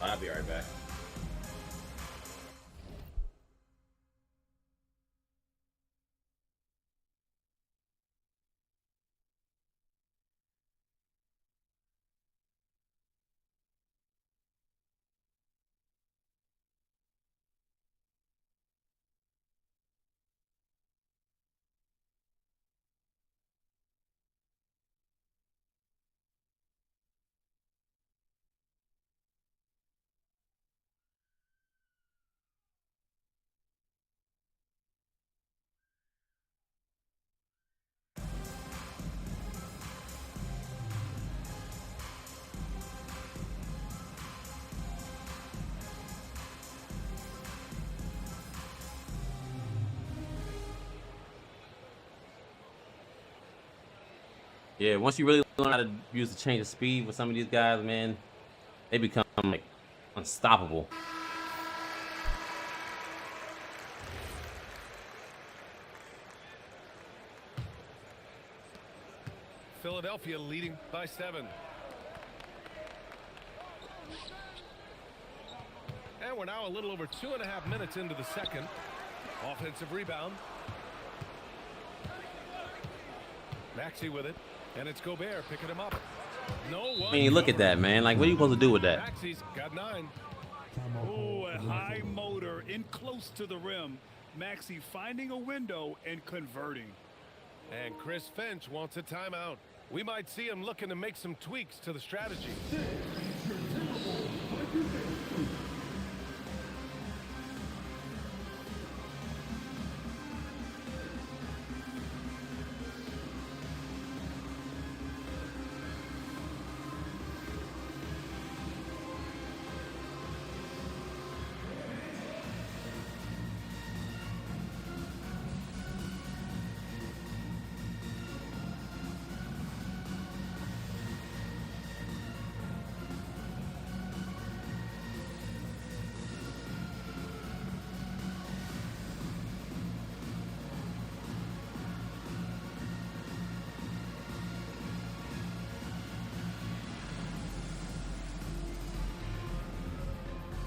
Speaker 1: I'll be right back. Yeah, once you really learn how to use the change of speed with some of these guys, man, they become like unstoppable.
Speaker 7: Philadelphia leading by 7. And we're now a little over 2.5 minutes into the second. Offensive rebound. Maxey with it. And it's Gobert picking him up. No one.
Speaker 1: I mean, look at that, man. Like, what are you supposed to do with that?
Speaker 7: Maxey's got 9.
Speaker 8: Oh, a high motor in close to the rim. Maxey finding a window and converting.
Speaker 7: And Chris Finch wants a timeout. We might see him looking to make some tweaks to the strategy.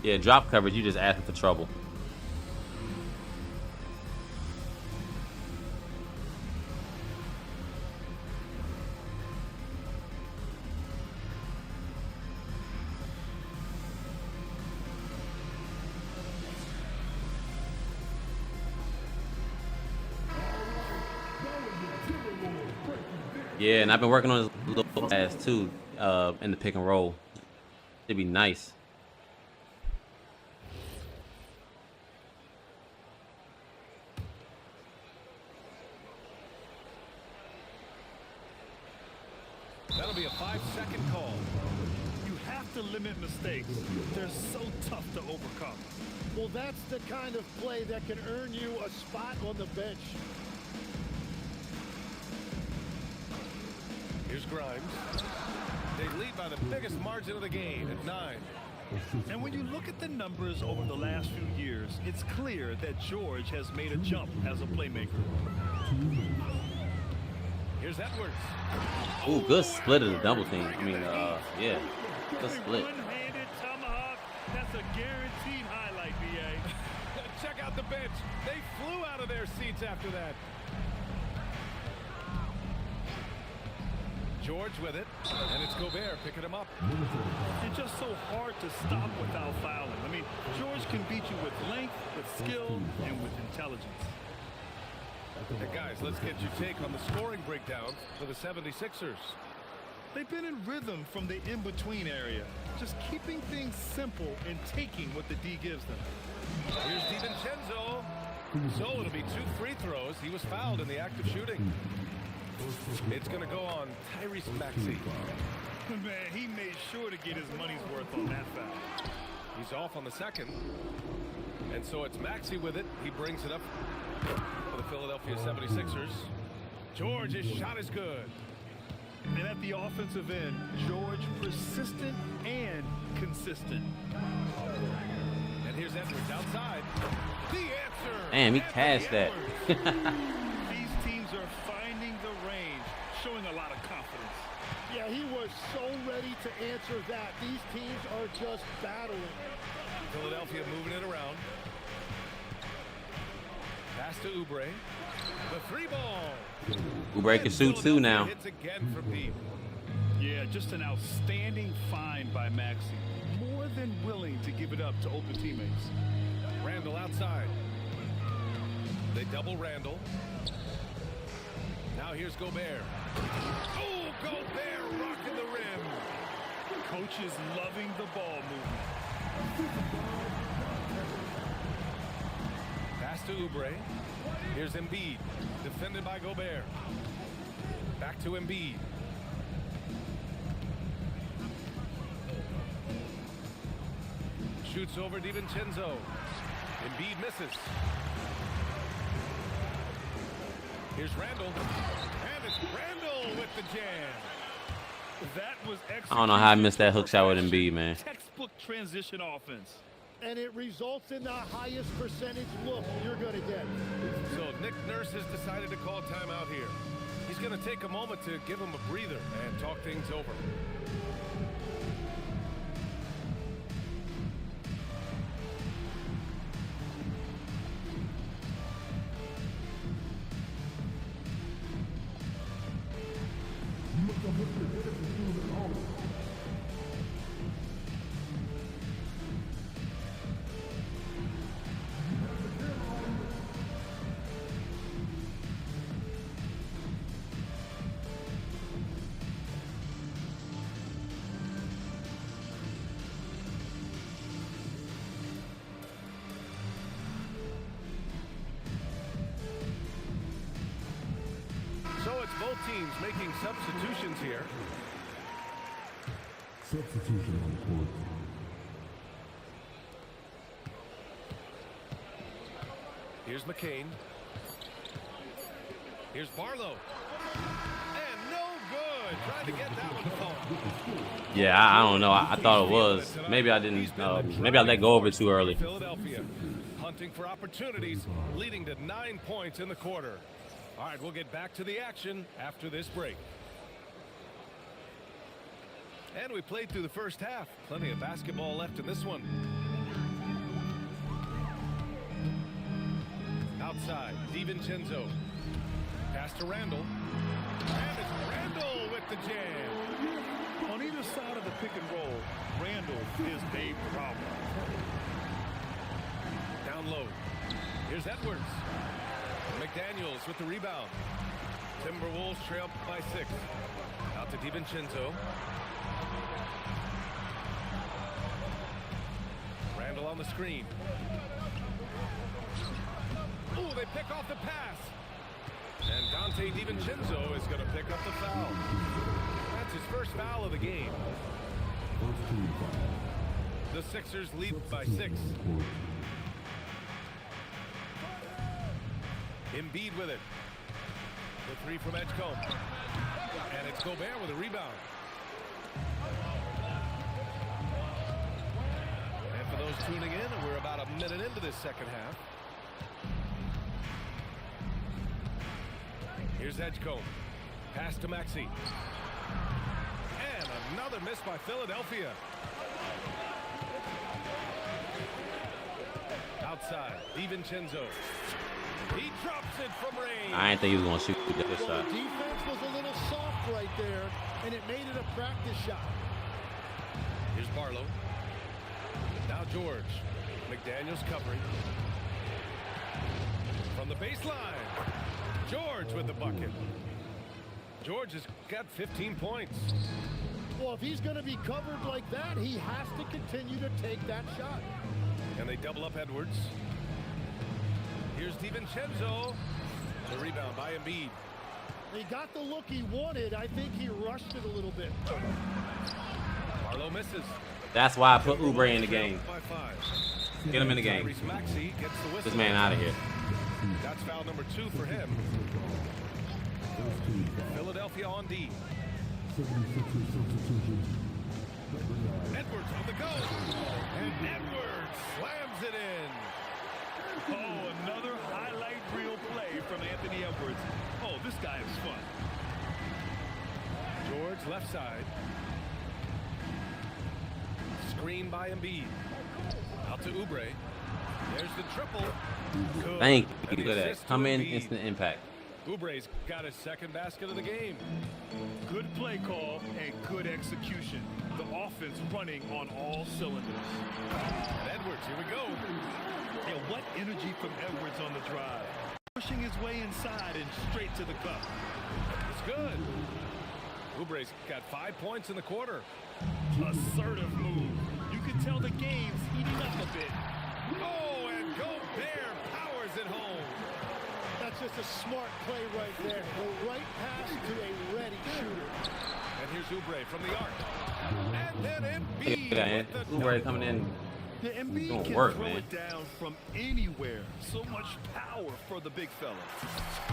Speaker 1: Yeah, drop coverage, you just asking for trouble. Yeah, and I've been working on this little pass too, in the pick and roll. It'd be nice.
Speaker 7: That'll be a 5-second call.
Speaker 8: You have to limit mistakes. They're so tough to overcome.
Speaker 3: Well, that's the kind of play that can earn you a spot on the bench.
Speaker 7: Here's Grimes. They lead by the biggest margin of the game at 9.
Speaker 8: And when you look at the numbers over the last few years, it's clear that George has made a jump as a playmaker.
Speaker 7: Here's Edwards.
Speaker 1: Ooh, good split of the double team. I mean, yeah, good split.
Speaker 8: One-handed tomahawk. That's a guaranteed highlight, BA.
Speaker 7: Check out the bench. They flew out of their seats after that. George with it, and it's Gobert picking him up.
Speaker 8: It's just so hard to stop without fouling. I mean, George can beat you with length, with skill, and with intelligence.
Speaker 7: Hey guys, let's get your take on the scoring breakdown for the 76ers.
Speaker 8: They've been in rhythm from the in-between area, just keeping things simple and taking what the D gives them.
Speaker 7: Here's DiVincenzo. So it'll be 2 free throws. He was fouled in the act of shooting. It's going to go on Tyrese Maxey.
Speaker 8: Man, he made sure to get his money's worth on that foul.
Speaker 7: He's off on the second. And so it's Maxey with it. He brings it up for the Philadelphia 76ers. George's shot is good.
Speaker 8: And at the offensive end, George persistent and consistent.
Speaker 7: And here's Edwards outside. The answer.
Speaker 1: Damn, he cashed that.
Speaker 8: These teams are finding the range, showing a lot of confidence.
Speaker 3: Yeah, he was so ready to answer that. These teams are just battling.
Speaker 7: Philadelphia moving it around. Pass to Oubre. The 3-ball.
Speaker 1: Oubre can shoot too now.
Speaker 7: Hits again from deep.
Speaker 8: Yeah, just an outstanding find by Maxey. More than willing to give it up to open teammates.
Speaker 7: Randall outside. They double Randall. Now here's Gobert. Oh, Gobert rocking the rim.
Speaker 8: Coach is loving the ball movement.
Speaker 7: Pass to Oubre. Here's Embiid. Defended by Gobert. Back to Embiid. Shoots over DiVincenzo. Embiid misses. Here's Randall. And it's Randall with the jam.
Speaker 8: That was excellent.
Speaker 1: I don't know how I missed that hook shot with Embiid, man.
Speaker 8: Textbook transition offense.
Speaker 3: And it results in the highest percentage look you're going to get.
Speaker 7: So Nick Nurse has decided to call timeout here. He's going to take a moment to give him a breather and talk things over. both teams making substitutions here.
Speaker 9: Substitution on the court.
Speaker 7: Here's McCain. Here's Barlow. And no good. Trying to get that one called.
Speaker 1: Yeah, I don't know. I thought it was. Maybe I didn't. Maybe I let go of it too early.
Speaker 7: Philadelphia hunting for opportunities, leading to 9 points in the quarter. All right, we'll get back to the action after this break. And we played through the first half. Plenty of basketball left in this one. Outside, DiVincenzo. Pass to Randall. And it's Randall with the jam.
Speaker 8: On either side of the pick and roll, Randall is a problem.
Speaker 7: Down low. Here's Edwards. McDaniels with the rebound. Timberwolves trail by 6. Out to DiVincenzo. Randall on the screen. Ooh, they pick off the pass. And Dante DiVincenzo is going to pick up the foul. That's his first foul of the game. The Sixers lead by 6. Embiid with it. The 3 from Edgecombe. And it's Gobert with a rebound. And for those tuning in, we're about a minute into this second half. Here's Edgecombe. Pass to Maxey. And another miss by Philadelphia. Outside, DiVincenzo. He drops it from range.
Speaker 1: I didn't think he was going to shoot that shot.
Speaker 11: The defense was a little soft right there, and it made it a practice shot.
Speaker 7: Here's Barlow. Now George. McDaniels covering. From the baseline. George with the bucket. George has got 15 points.
Speaker 11: Well, if he's going to be covered like that, he has to continue to take that shot.
Speaker 7: And they double up Edwards. Here's DiVincenzo. The rebound by Embiid.
Speaker 11: He got the look he wanted. I think he rushed it a little bit.
Speaker 7: Barlow misses.
Speaker 1: That's why I put Oubre in the game.
Speaker 7: By 5.
Speaker 1: Get him in the game.
Speaker 7: Tyrese Maxey gets the whistle.
Speaker 1: This man out of here.
Speaker 7: That's foul number 2 for him. Philadelphia on D. Edwards on the go. And Edwards slams it in.
Speaker 8: Oh, another highlight reel play from Anthony Edwards. Oh, this guy is fun.
Speaker 7: George left side. Screen by Embiid. Out to Oubre. There's the triple. Good.
Speaker 1: Thank you for that. Come in, instant impact.
Speaker 7: Oubre's got his second basket of the game.
Speaker 8: Good play call and good execution. The offense running on all cylinders.
Speaker 7: And Edwards, here we go.
Speaker 8: Yeah, what energy from Edwards on the drive. Pushing his way inside and straight to the cup.
Speaker 7: It's good. Oubre's got 5 points in the quarter.
Speaker 8: Assertive move. You can tell the game's heating up a bit.
Speaker 7: Oh, and Gobert powers it home.
Speaker 11: That's just a smart play right there. The right pass to a ready shooter.
Speaker 7: And here's Oubre from the arc. And then Embiid.
Speaker 1: Oubre coming in.
Speaker 8: The Embiid can throw it down from anywhere. So much power for the big fella.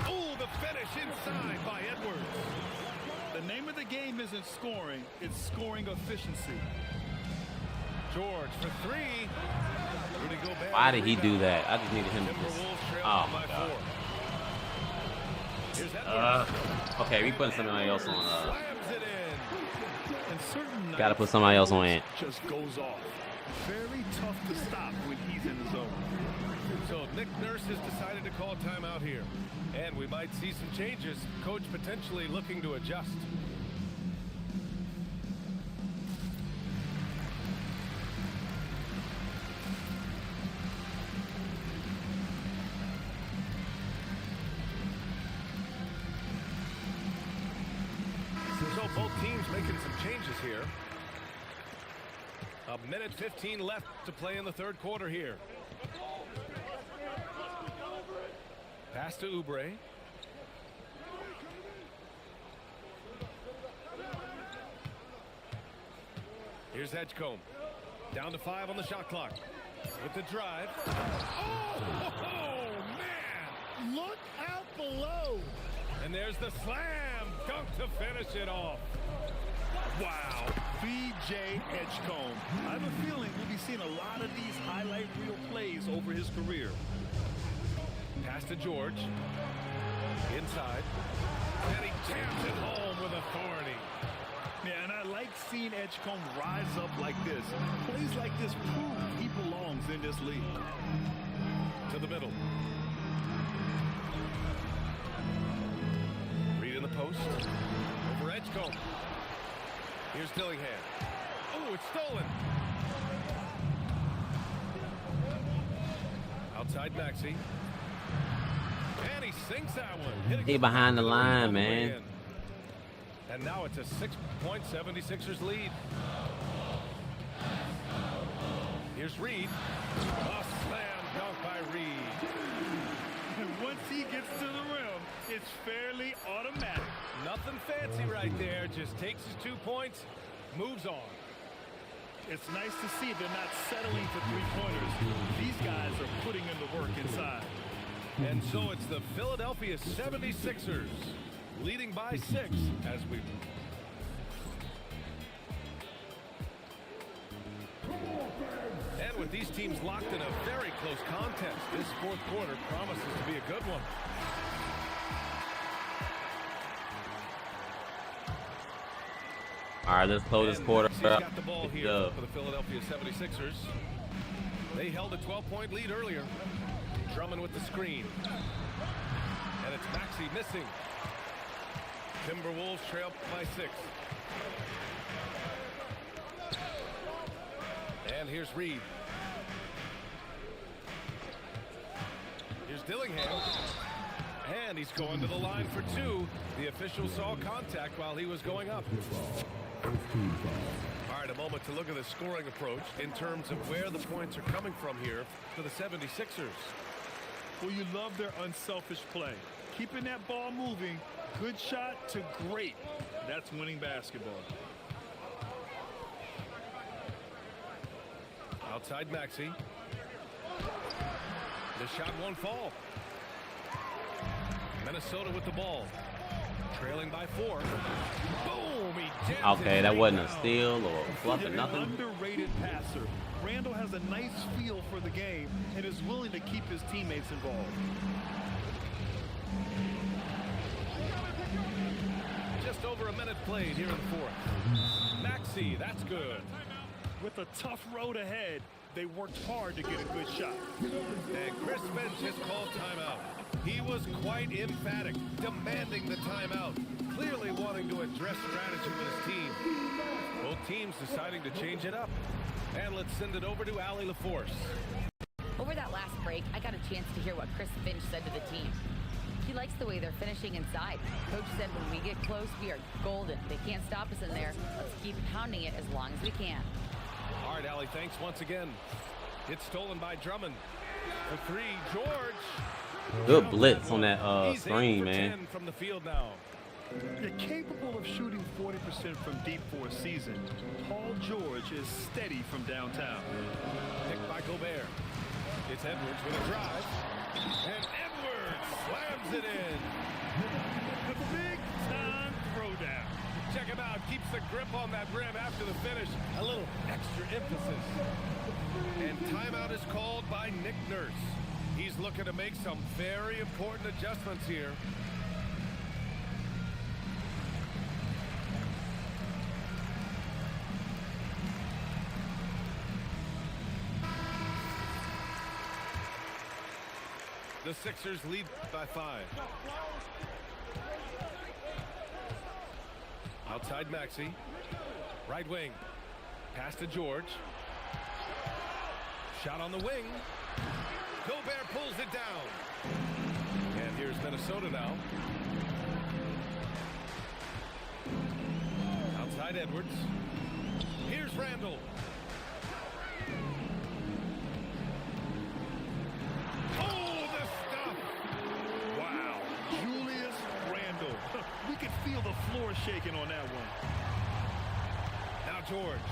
Speaker 7: Oh, the finish inside by Edwards.
Speaker 8: The name of the game isn't scoring, it's scoring efficiency.
Speaker 7: George for 3. Rudy Gobert.
Speaker 1: Why did he do that? I just needed him to just... Oh, my God. Okay, we putting somebody else on. Gotta put somebody else on Ant.
Speaker 8: Just goes off. Very tough to stop when he's in the zone.
Speaker 7: So Nick Nurse has decided to call timeout here. And we might see some changes. Coach potentially looking to adjust. So both teams making some changes here. A minute 15 left to play in the third quarter here. Pass to Oubre. Here's Edgecombe. Down to 5 on the shot clock. With the drive. Oh, man!
Speaker 11: Look out below.
Speaker 7: And there's the slam dunk to finish it off.
Speaker 8: Wow, B.J. Edgecombe. I have a feeling we'll be seeing a lot of these highlight reel plays over his career.
Speaker 7: Pass to George. Inside. And he jams it home with authority.
Speaker 8: Yeah, and I like seeing Edgecombe rise up like this. Plays like this prove he belongs in this league.
Speaker 7: To the middle. Reed in the post. Over Edgecombe. Here's Dillingham. Oh, it's stolen. Outside Maxey. And he sinks that one.
Speaker 1: He behind the line, man.
Speaker 7: And now it's a 6-point 76ers lead. Here's Reed. A slam dunk by Reed.
Speaker 8: And once he gets to the rim, it's fairly automatic.
Speaker 7: Nothing fancy right there. Just takes his 2 points, moves on.
Speaker 8: It's nice to see they're not settling for three-pointers. These guys are putting in the work inside.
Speaker 7: And so it's the Philadelphia 76ers leading by 6 as we... And with these teams locked in a very close contest, this fourth quarter promises to be a good one.
Speaker 1: All right, let's close this quarter up.
Speaker 7: Got the ball here for the Philadelphia 76ers. They held a 12-point lead earlier. Drummond with the screen. And it's Maxey missing. Timberwolves trail by 6. And here's Reed. Here's Dillingham. And he's going to the line for 2. The official saw contact while he was going up. All right, a moment to look at the scoring approach in terms of where the points are coming from here for the 76ers.
Speaker 8: Well, you love their unselfish play. Keeping that ball moving, good shot to great. That's winning basketball.
Speaker 7: Outside Maxey. The shot won't fall. Minnesota with the ball. Trailing by 4. Boom! He jams
Speaker 1: Okay,
Speaker 7: it
Speaker 1: that
Speaker 7: right
Speaker 1: wasn't a
Speaker 7: down.
Speaker 1: steal or a fluff or
Speaker 8: An
Speaker 1: nothing.
Speaker 8: underrated passer. Randall has a nice feel for the game and is willing to keep his teammates involved.
Speaker 7: Just over a minute played here in the fourth. Maxey, that's good.
Speaker 8: With a tough road ahead, they worked hard to get a good shot.
Speaker 7: And Chris Finch just called timeout. He was quite emphatic, demanding the timeout, clearly wanting to address strategy with his team. Both teams deciding to change it up. And let's send it over to Allie LaForce.
Speaker 6: Over that last break, I got a chance to hear what Chris Finch said to the team. He likes the way they're finishing inside. Coach said when we get close, we are golden. They can't stop us in there. Let's keep pounding it as long as we can.
Speaker 7: All right, Allie, thanks once again. It's stolen by Drummond. For 3, George.
Speaker 1: Good blitz on that
Speaker 7: He's
Speaker 1: screen,
Speaker 7: 8 for
Speaker 1: man.
Speaker 7: 10 from the field now.
Speaker 8: They're capable of shooting 40% from deep for a season. Paul George is steady from downtown.
Speaker 7: Picked by Gobert. It's Edwards with a drive. And Edwards slams it in.
Speaker 8: The big-time throwdown.
Speaker 7: Check him out. Keeps the grip on that rim after the finish. A little extra emphasis. And timeout is called by Nick Nurse. He's looking to make some very important adjustments here. The Sixers lead by 5. Outside Maxey. Right wing. Pass to George. Shot on the wing. Gobert pulls it down. And here's Minnesota now. Outside Edwards. Here's Randall. Oh, the stuff!
Speaker 8: Wow, Julius Randle. We could feel the floor shaking on that one.
Speaker 7: Now George.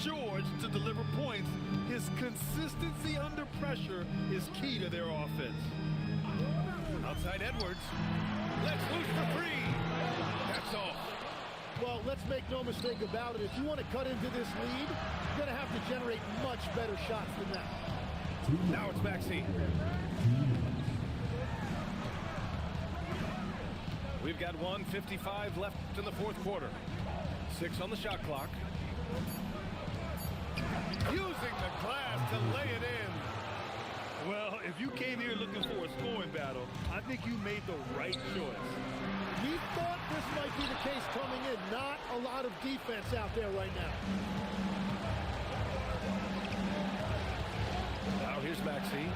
Speaker 8: George to deliver points. His consistency under pressure is key to their offense. Outside Edwards. Let's loose for three. That's all.
Speaker 3: Well, let's make no mistake about it. If you want to cut into this lead, you're going to have to generate much better shots than that.
Speaker 7: Now it's Maxey. We've got 1:55 left in the fourth quarter. 6 on the shot clock.
Speaker 4: Using the glass to lay it in.
Speaker 8: Well, if you came here looking for a scoring battle, I think you made the right choice.
Speaker 3: We thought this might be the case coming in. Not a lot of defense out there right now.
Speaker 7: Now here's Maxey.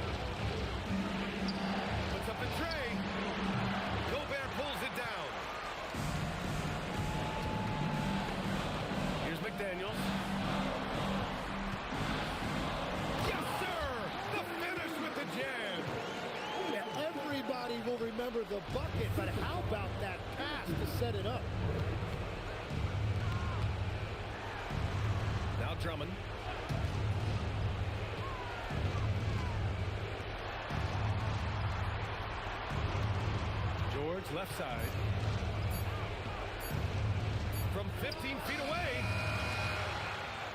Speaker 4: Puts up the tray.
Speaker 7: Gobert pulls it down. Here's McDaniels.
Speaker 4: Yes, sir! The finish with the jam.
Speaker 3: Yeah, everybody will remember the bucket, but how about that pass to set it up?
Speaker 7: Now Drummond. George left side. From 15 feet away.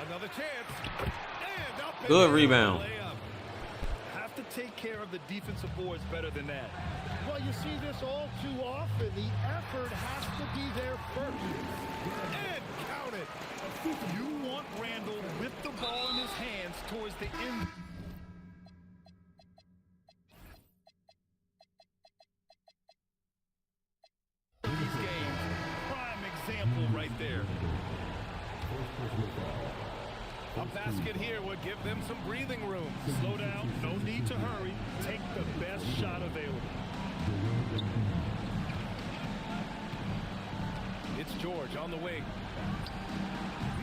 Speaker 4: Another chance. And up.
Speaker 1: Good rebound.
Speaker 8: Have to take care of the defensive boards better than that.
Speaker 3: Well, you see this all too often. The effort has to be there first.
Speaker 4: And count it.
Speaker 8: You want Randall with the ball in his hands towards the end. These games, prime example right there.
Speaker 7: A basket here would give them some breathing room.
Speaker 8: Slow down, no need to hurry. Take the best shot available.
Speaker 7: It's George on the wing.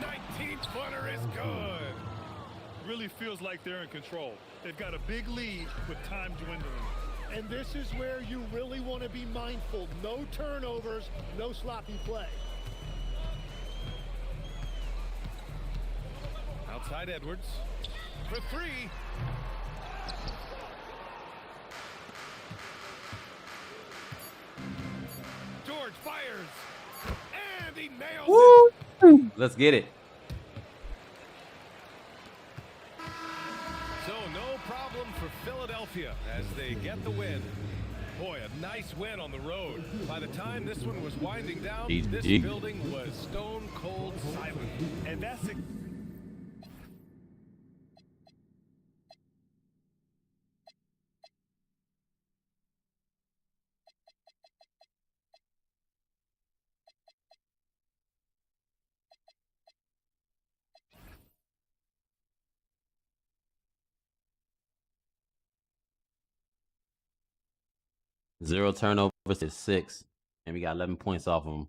Speaker 4: 19-footer is good.
Speaker 8: Really feels like they're in control. They've got a big lead with time dwindling.
Speaker 3: And this is where you really want to be mindful. No turnovers, no sloppy play.
Speaker 7: Outside Edwards. For three.
Speaker 4: George fires. And he nails it.
Speaker 1: Let's get it.
Speaker 7: So no problem for Philadelphia as they get the win. Boy, a nice win on the road. By the time this one was winding down, this building was stone cold silent.
Speaker 8: And that's it.
Speaker 1: Zero turnovers to 6. And we got 11 points off of them.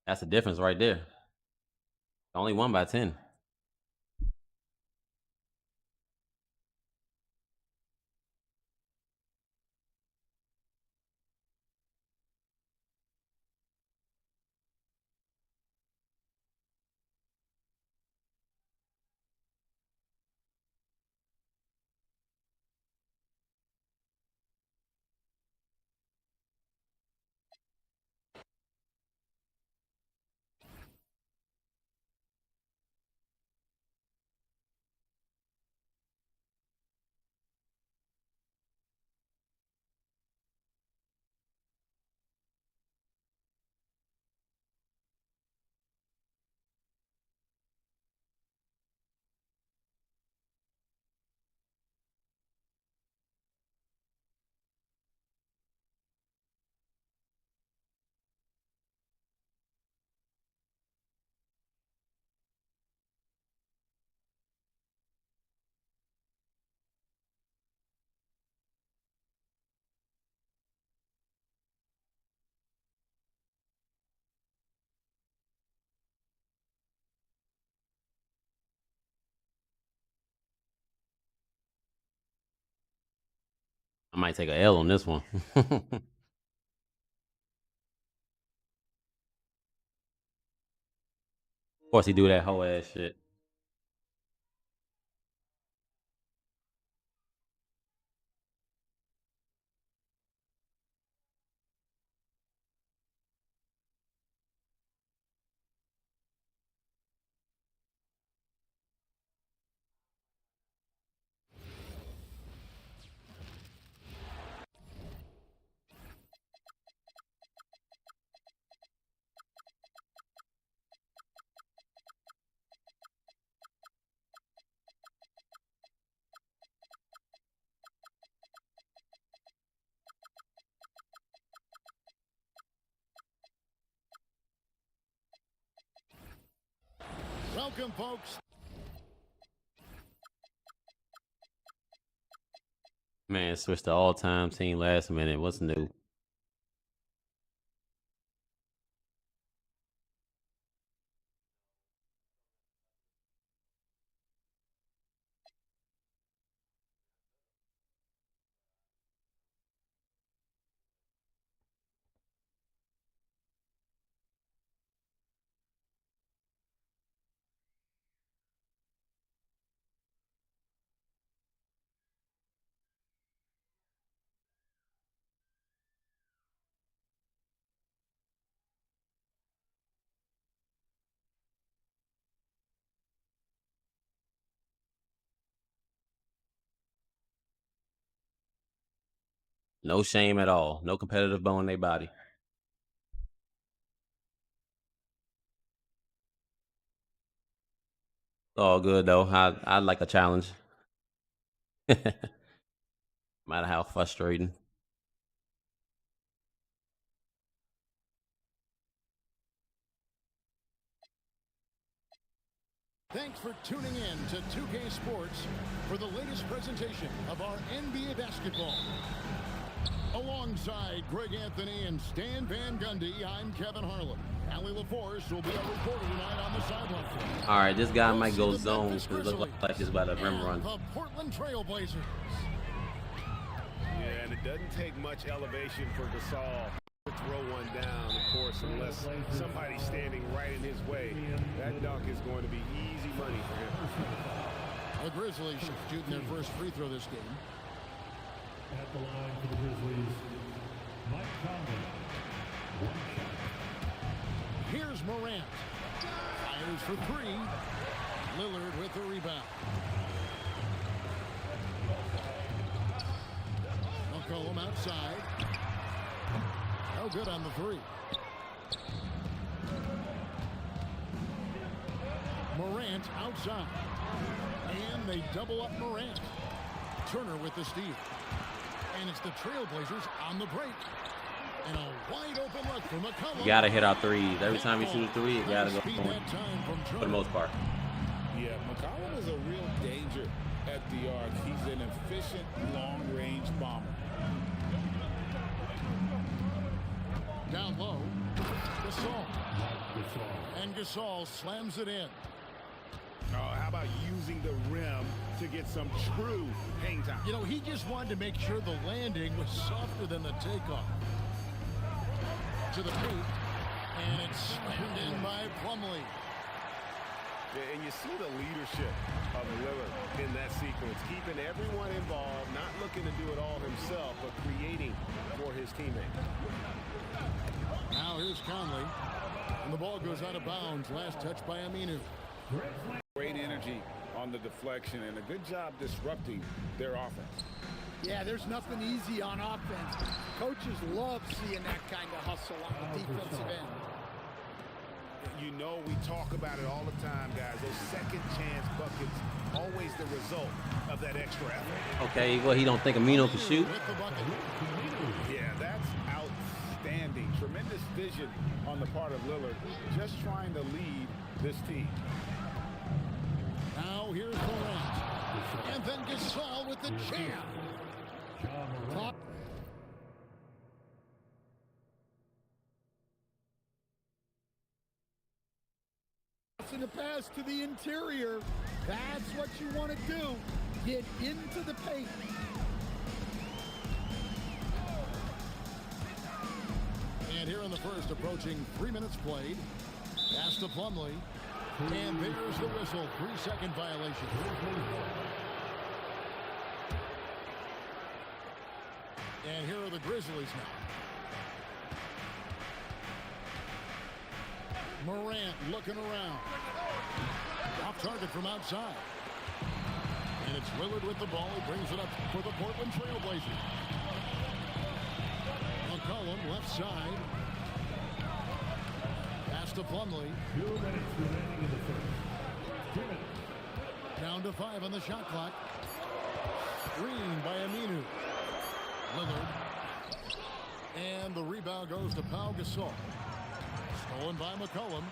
Speaker 1: That's the difference right there. Only won by 10. I might take a L on this one. course, he do that whole ass shit.
Speaker 2: Welcome, folks.
Speaker 1: Man, switched to all-time team last minute. What's new? No shame at all. No competitive bone in their body. All good though. I like a challenge. No matter how frustrating.
Speaker 2: Thanks for tuning in to 2K Sports for the latest presentation of our NBA basketball. Alongside Greg Anthony and Stan Van Gundy, I'm Kevin Harlan. Allie LaForce will be our reporter tonight on the sideline.
Speaker 1: All right, this guy might go zone because it looks like he's about to rim run.
Speaker 2: The Portland Trailblazers.
Speaker 4: Yeah, and it doesn't take much elevation for Gasol to throw one down, of course, unless somebody's standing right in his way. That dunk is going to be easy money for him.
Speaker 2: The Grizzlies shooting their first free throw this game.
Speaker 9: At the line for the Grizzlies, Mike Conley.
Speaker 2: Here's Morant. Fires for three. Lillard with the rebound. McCollum outside. No good on the three. Morant outside. And they double up Morant. Turner with the steal. And it's the Trailblazers on the break. And a wide open look for McCollum.
Speaker 1: You gotta hit our threes. Every time you shoot a three, you gotta go for the most part.
Speaker 5: Yeah, McCollum is a real danger at the arc. He's an efficient long-range bomber.
Speaker 2: Down low, Gasol. And Gasol slams it in.
Speaker 4: Oh, how about using the rim to get some true hang time?
Speaker 2: You know, he just wanted to make sure the landing was softer than the takeoff. To the paint, and it's slammed in by Plumlee.
Speaker 4: Yeah, and you see the leadership of Lillard in that sequence, keeping everyone involved, not looking to do it all himself, but creating for his teammate.
Speaker 2: Now here's Conley, and the ball goes out of bounds. Last touch by Aminu.
Speaker 5: Great energy on the deflection and a good job disrupting their offense.
Speaker 11: Yeah, there's nothing easy on offense. Coaches love seeing that kind of hustle on the defensive end.
Speaker 4: You know, we talk about it all the time, guys. Those second chance buckets, always the result of that extra effort.
Speaker 1: Okay, well, he don't think Amino can shoot.
Speaker 4: Yeah, that's outstanding. Tremendous vision on the part of Lillard, just trying to lead this team.
Speaker 2: Now here's Morant. And then Gasol with the jam.
Speaker 11: In the pass to the interior. That's what you want to do. Get into the paint.
Speaker 2: And here in the first, approaching 3 minutes played. Pass to Plumlee. And there's the whistle. 3-second violation. And here are the Grizzlies now. Morant looking around. Off target from outside. And it's Lillard with the ball. He brings it up for the Portland Trailblazers. McCollum left side. Pass to Plumlee.
Speaker 9: 2 minutes remaining in the first. 2 minutes.
Speaker 2: Down to 5 on the shot clock. Screen by Aminu. Lillard. And the rebound goes to Pau Gasol. Stolen by McCollum.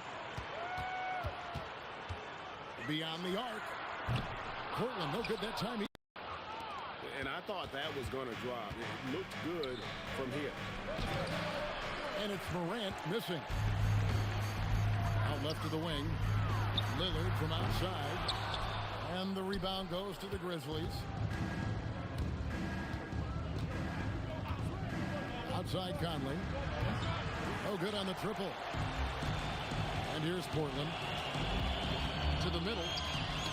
Speaker 2: Beyond the arc. Portland no good that time.
Speaker 4: And I thought that was going to drop. It looked good from here.
Speaker 2: And it's Morant missing. Out left to the wing. Lillard from outside. And the rebound goes to the Grizzlies. Outside Conley. Oh, good on the triple. And here's Portland. To the middle.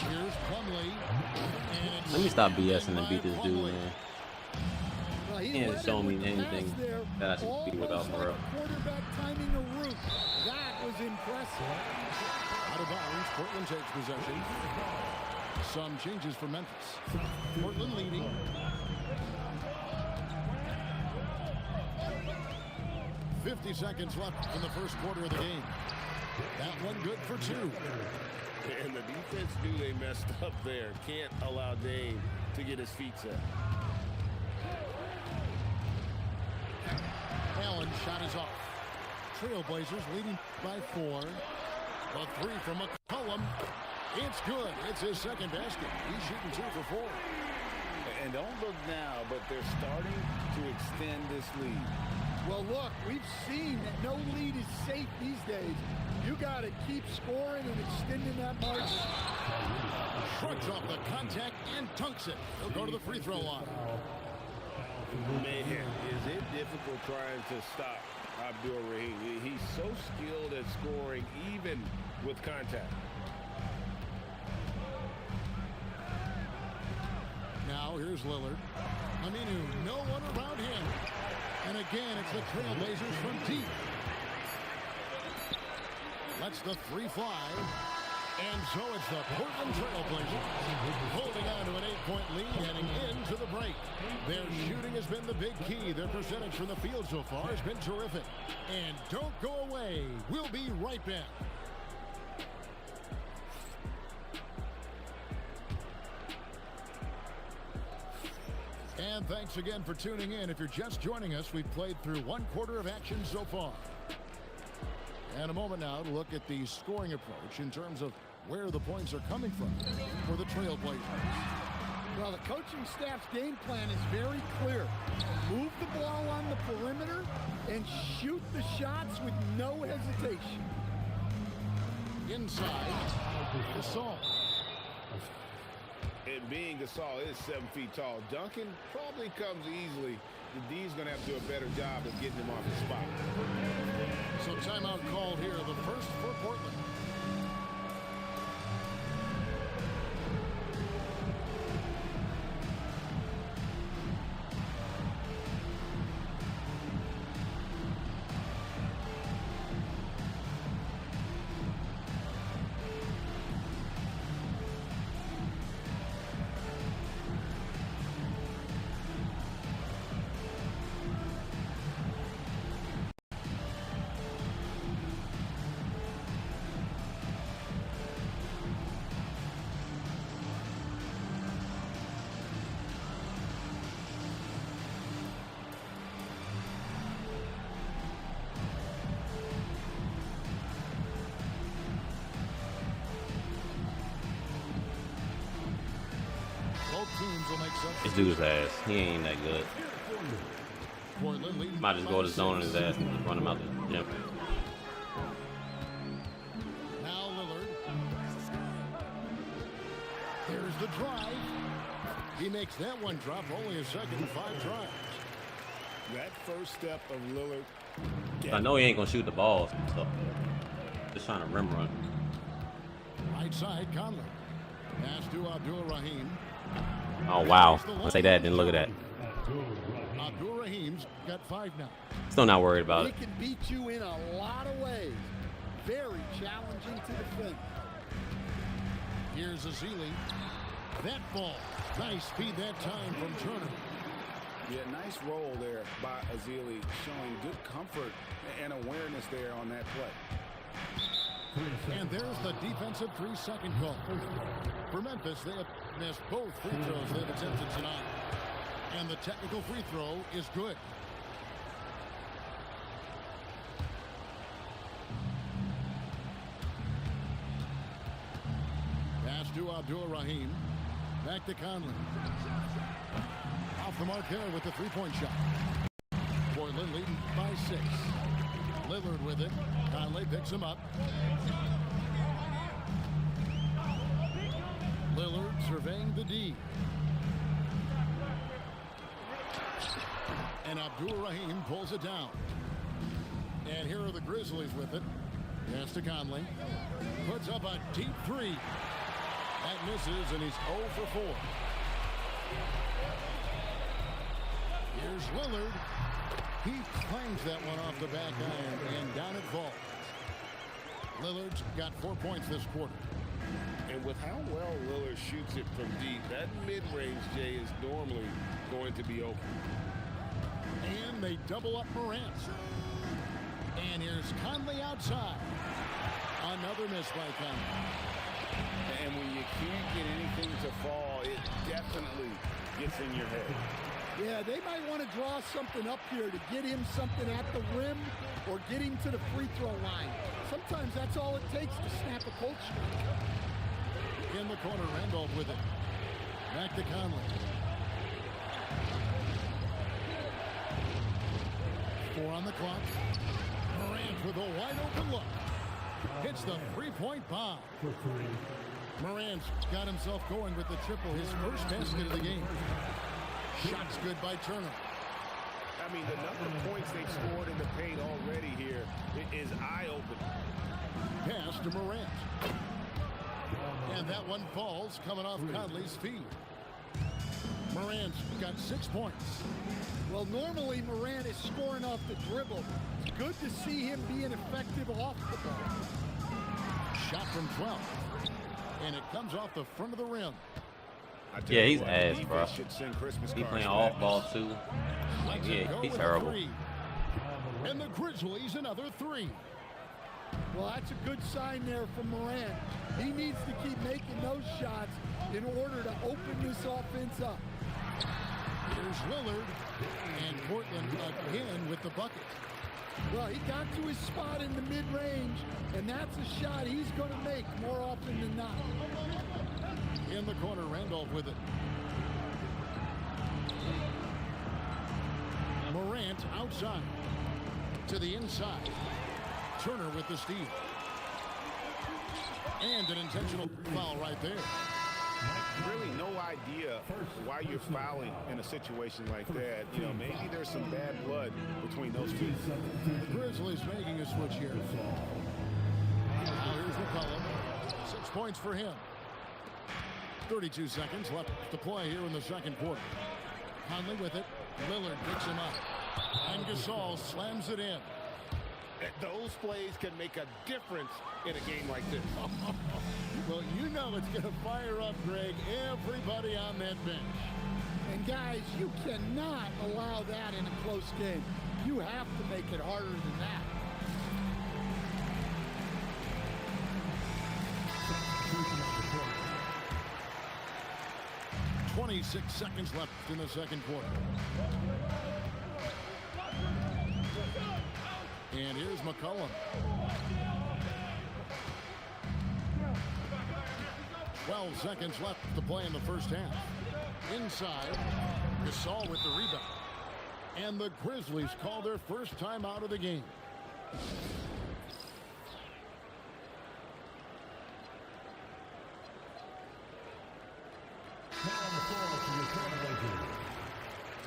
Speaker 2: Here's Plumlee. And
Speaker 1: Let me stop BSing and beat this dude, man. He ain't showing me anything that I should beat without, for real.
Speaker 11: Quarterback timing a route. That was impressive.
Speaker 2: Out of bounds, Portland takes possession. Some changes for Memphis. Portland leading. .50 seconds left in the first quarter of the game. That one good for 2.
Speaker 4: And the defense knew they messed up there. Can't allow Dame to get his feet set.
Speaker 2: Allen shot is off. Trailblazers leading by 4. The 3 from McCollum. It's good. It's his second basket. He's shooting 2 for 4.
Speaker 5: And don't look now, but they're starting to extend this lead.
Speaker 11: Well, look, we've seen that no lead is safe these days. You got to keep scoring and extending that margin.
Speaker 2: Shrugs off the contact and dunks it. He'll go to the free throw line.
Speaker 4: Man, is it difficult trying to stop Abdul-Rahim? He's so skilled at scoring, even with contact.
Speaker 2: Now here's Lillard. Aminu, no one around him. And again, it's the Trailblazers from deep. Lets the 3 fly. And so it's the Portland Trailblazers holding on to an 8-point lead heading into the break. Their shooting has been the big key. Their percentage from the field so far has been terrific. And don't go away. We'll be right back. And thanks again for tuning in. If you're just joining us, we've played through 1 quarter of action so far. And a moment now to look at the scoring approach in terms of where the points are coming from for the Trailblazers.
Speaker 11: Well, the coaching staff's game plan is very clear. Move the ball on the perimeter and shoot the shots with no hesitation.
Speaker 2: Inside, Gasol.
Speaker 4: And being Gasol is 7 feet tall. Duncan probably comes easily. The D's going to have to do a better job of getting him off his spot.
Speaker 2: So timeout called here, the first for Portland.
Speaker 1: This dude's ass. He ain't that good. Might just go to zone in his ass and just run him out the gym.
Speaker 2: Now Lillard. Here's the drive. He makes that one drop, only a second and 5 tries.
Speaker 4: That first step of Lillard.
Speaker 1: I know he ain't gonna shoot the ball, so just trying to rim run.
Speaker 2: Right side, Conley. Pass to Abdul-Rahim.
Speaker 1: Oh, wow. I say that, then look at that.
Speaker 2: Abdul-Rahim's got 5 now.
Speaker 1: Still not worried about it.
Speaker 11: He can beat you in a lot of ways. Very challenging to defend.
Speaker 2: Here's Azili. That ball. Nice speed that time from Turner.
Speaker 4: Yeah, nice roll there by Azili, showing good comfort and awareness there on that play.
Speaker 2: And there's the defensive 3-second call. For Memphis, they have missed both free throws they've attempted tonight. And the technical free throw is good. Pass to Abdul-Rahim. Back to Conley. Off the mark there with the three-point shot. Portland leading by 6. Lillard with it. Conley picks him up. Lillard surveying the D. And Abdul-Rahim pulls it down. And here are the Grizzlies with it. Pass to Conley. Puts up a deep 3. That misses, and he's 0 for 4. Here's Lillard. He clangs that one off the back iron, and down it falls. Lillard's got 4 points this quarter.
Speaker 5: And with how well Lillard shoots it from deep, that mid-range, Jay, is normally going to be open.
Speaker 2: And they double up Morant. And here's Conley outside. Another miss by Conley.
Speaker 5: And when you can't get anything to fall, it definitely gets in your head.
Speaker 11: Yeah, they might want to draw something up here to get him something at the rim or get him to the free throw line. Sometimes that's all it takes to snap a coach.
Speaker 2: In the corner, Randolph with it. Back to Conley. 4 on the clock. Morant with a wide open look. Hits the three-point bomb. Morant's got himself going with the triple, his first basket of the game. Shots good by Turner.
Speaker 4: I mean, the number of points they've scored in the paint already here is eye-opening.
Speaker 2: Pass to Morant. And that one falls coming off Conley's feet. Morant's got 6 points.
Speaker 11: Well, normally Morant is scoring off the dribble. It's good to see him being effective off the ball.
Speaker 2: Shot from 12. And it comes off the front of the rim.
Speaker 1: Yeah, he's ass, bro. He playing off ball too. Like, yeah, he's terrible.
Speaker 2: And the Grizzlies another 3.
Speaker 11: Well, that's a good sign there from Morant. He needs to keep making those shots in order to open this offense up.
Speaker 2: Here's Lillard, and Portland again with the bucket.
Speaker 11: Well, he got to his spot in the mid-range, and that's a shot he's going to make more often than not.
Speaker 2: In the corner, Randolph with it. Morant outside to the inside. Turner with the steal. And an intentional foul right there.
Speaker 4: Really no idea why you're fouling in a situation like that. You know, maybe there's some bad blood between those two.
Speaker 2: Grizzlies making a switch here. Now here's McCollum. 6 points for him. 32 seconds left to play here in the second quarter. Conley with it. Lillard picks him up. And Gasol slams it in.
Speaker 4: Those plays can make a difference in a game like this.
Speaker 2: Well, you know it's going to fire up, Greg, everybody on that bench.
Speaker 11: And guys, you cannot allow that in a close game. You have to make it harder than that.
Speaker 2: .26 seconds left in the second quarter. And here's McCollum. 12 seconds left to play in the first half. Inside, Gasol with the rebound. And the Grizzlies call their first time out of the game.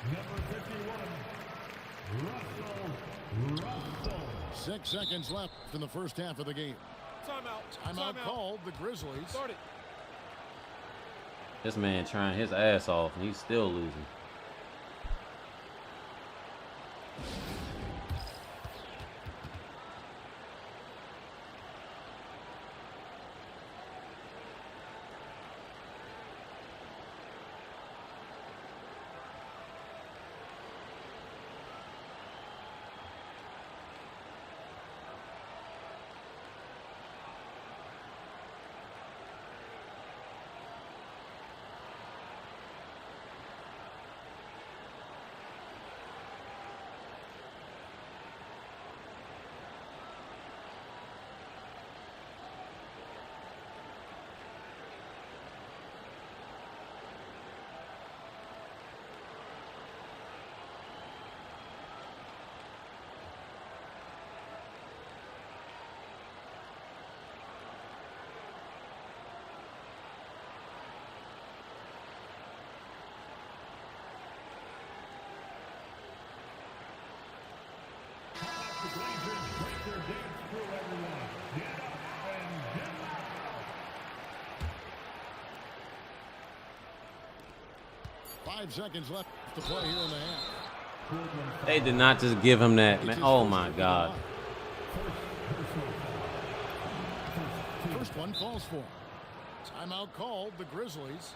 Speaker 9: Number 51, Russell.
Speaker 2: 6 seconds left in the first half of the game. Timeout called. The Grizzlies.
Speaker 7: Start it.
Speaker 1: This man trying his ass off, and he's still losing.
Speaker 9: The Blazers break their dance through, everyone. Get up and get loud.
Speaker 2: 5 seconds left to play here in the half.
Speaker 1: They did not just give him that, man. Oh my God.
Speaker 2: First one falls for. Timeout called. The Grizzlies.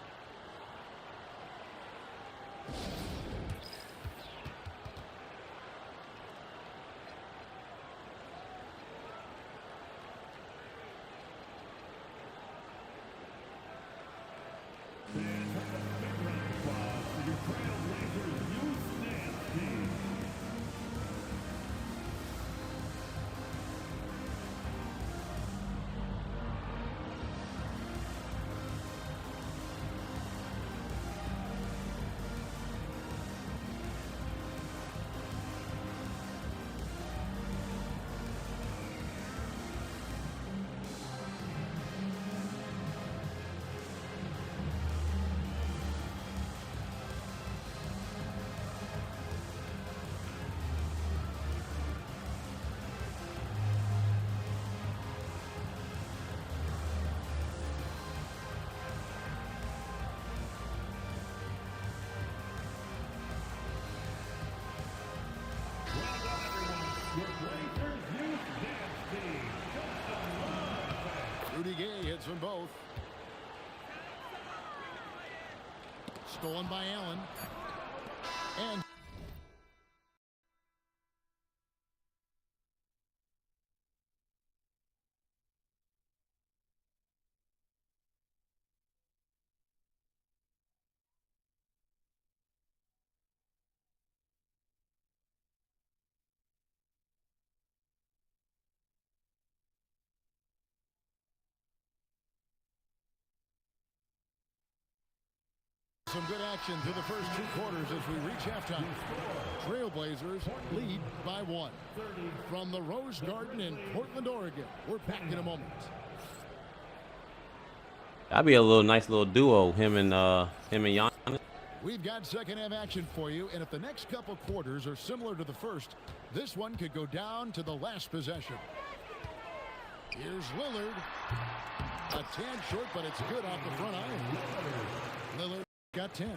Speaker 2: Rudy Gay hits them both. Stolen by Allen. And some good action through the first 2 quarters as we reach halftime. Trailblazers lead by 1. From the Rose Garden in Portland, Oregon. We're back in a moment.
Speaker 1: That'd be a nice little duo, him and Giannis.
Speaker 2: We've got second half action for you, and if the next couple quarters are similar to the first, this one could go down to the last possession. Here's Lillard. A tad short, but it's good off the front iron. Lillard got 10.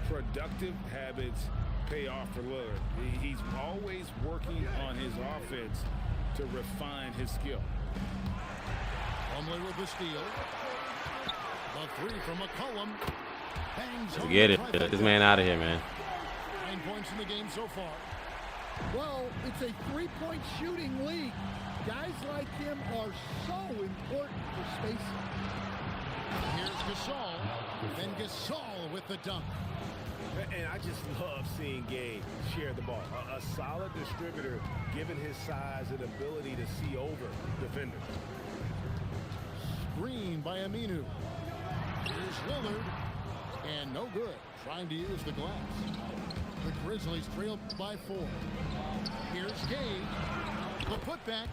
Speaker 4: Productive habits pay off for Lillard. He's always working on his offense to refine his skill.
Speaker 2: Plumlee with the steal. The 3 from McCollum. Bangs home.
Speaker 1: Get it. Get this man out of here, man.
Speaker 2: 9 points in the game so far.
Speaker 11: Well, it's a 3-point shooting league. Guys like him are so important for spacing.
Speaker 2: Here's Gasol. Then Gasol with the dunk.
Speaker 4: And I just love seeing Gabe share the ball. A solid distributor, given his size and ability to see over defenders.
Speaker 2: Screen by Aminu. Here's Lillard. And no good. Trying to use the glass. The Grizzlies trail by 4. Here's Gage. The putback.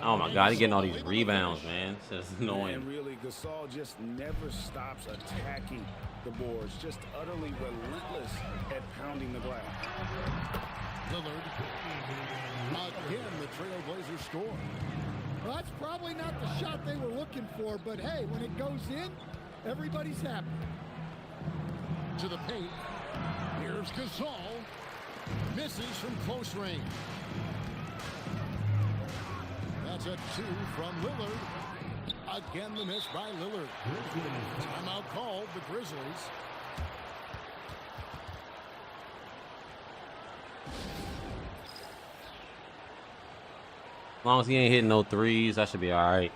Speaker 1: Oh my God, he's getting all these rebounds, man. It's just annoying.
Speaker 4: And really, Gasol just never stops attacking the boards. Just utterly relentless at pounding the glass.
Speaker 2: Lillard. Again, the Trailblazers score.
Speaker 11: Well, that's Probably not the shot they were looking for, but hey, when it goes in, everybody's happy.
Speaker 2: To the paint. Here's Gasol. Misses from close range. That's a 2 from Lillard. Again, the miss by Lillard. Timeout called, the Grizzlies.
Speaker 1: As long as he ain't hitting no threes, that should be all right.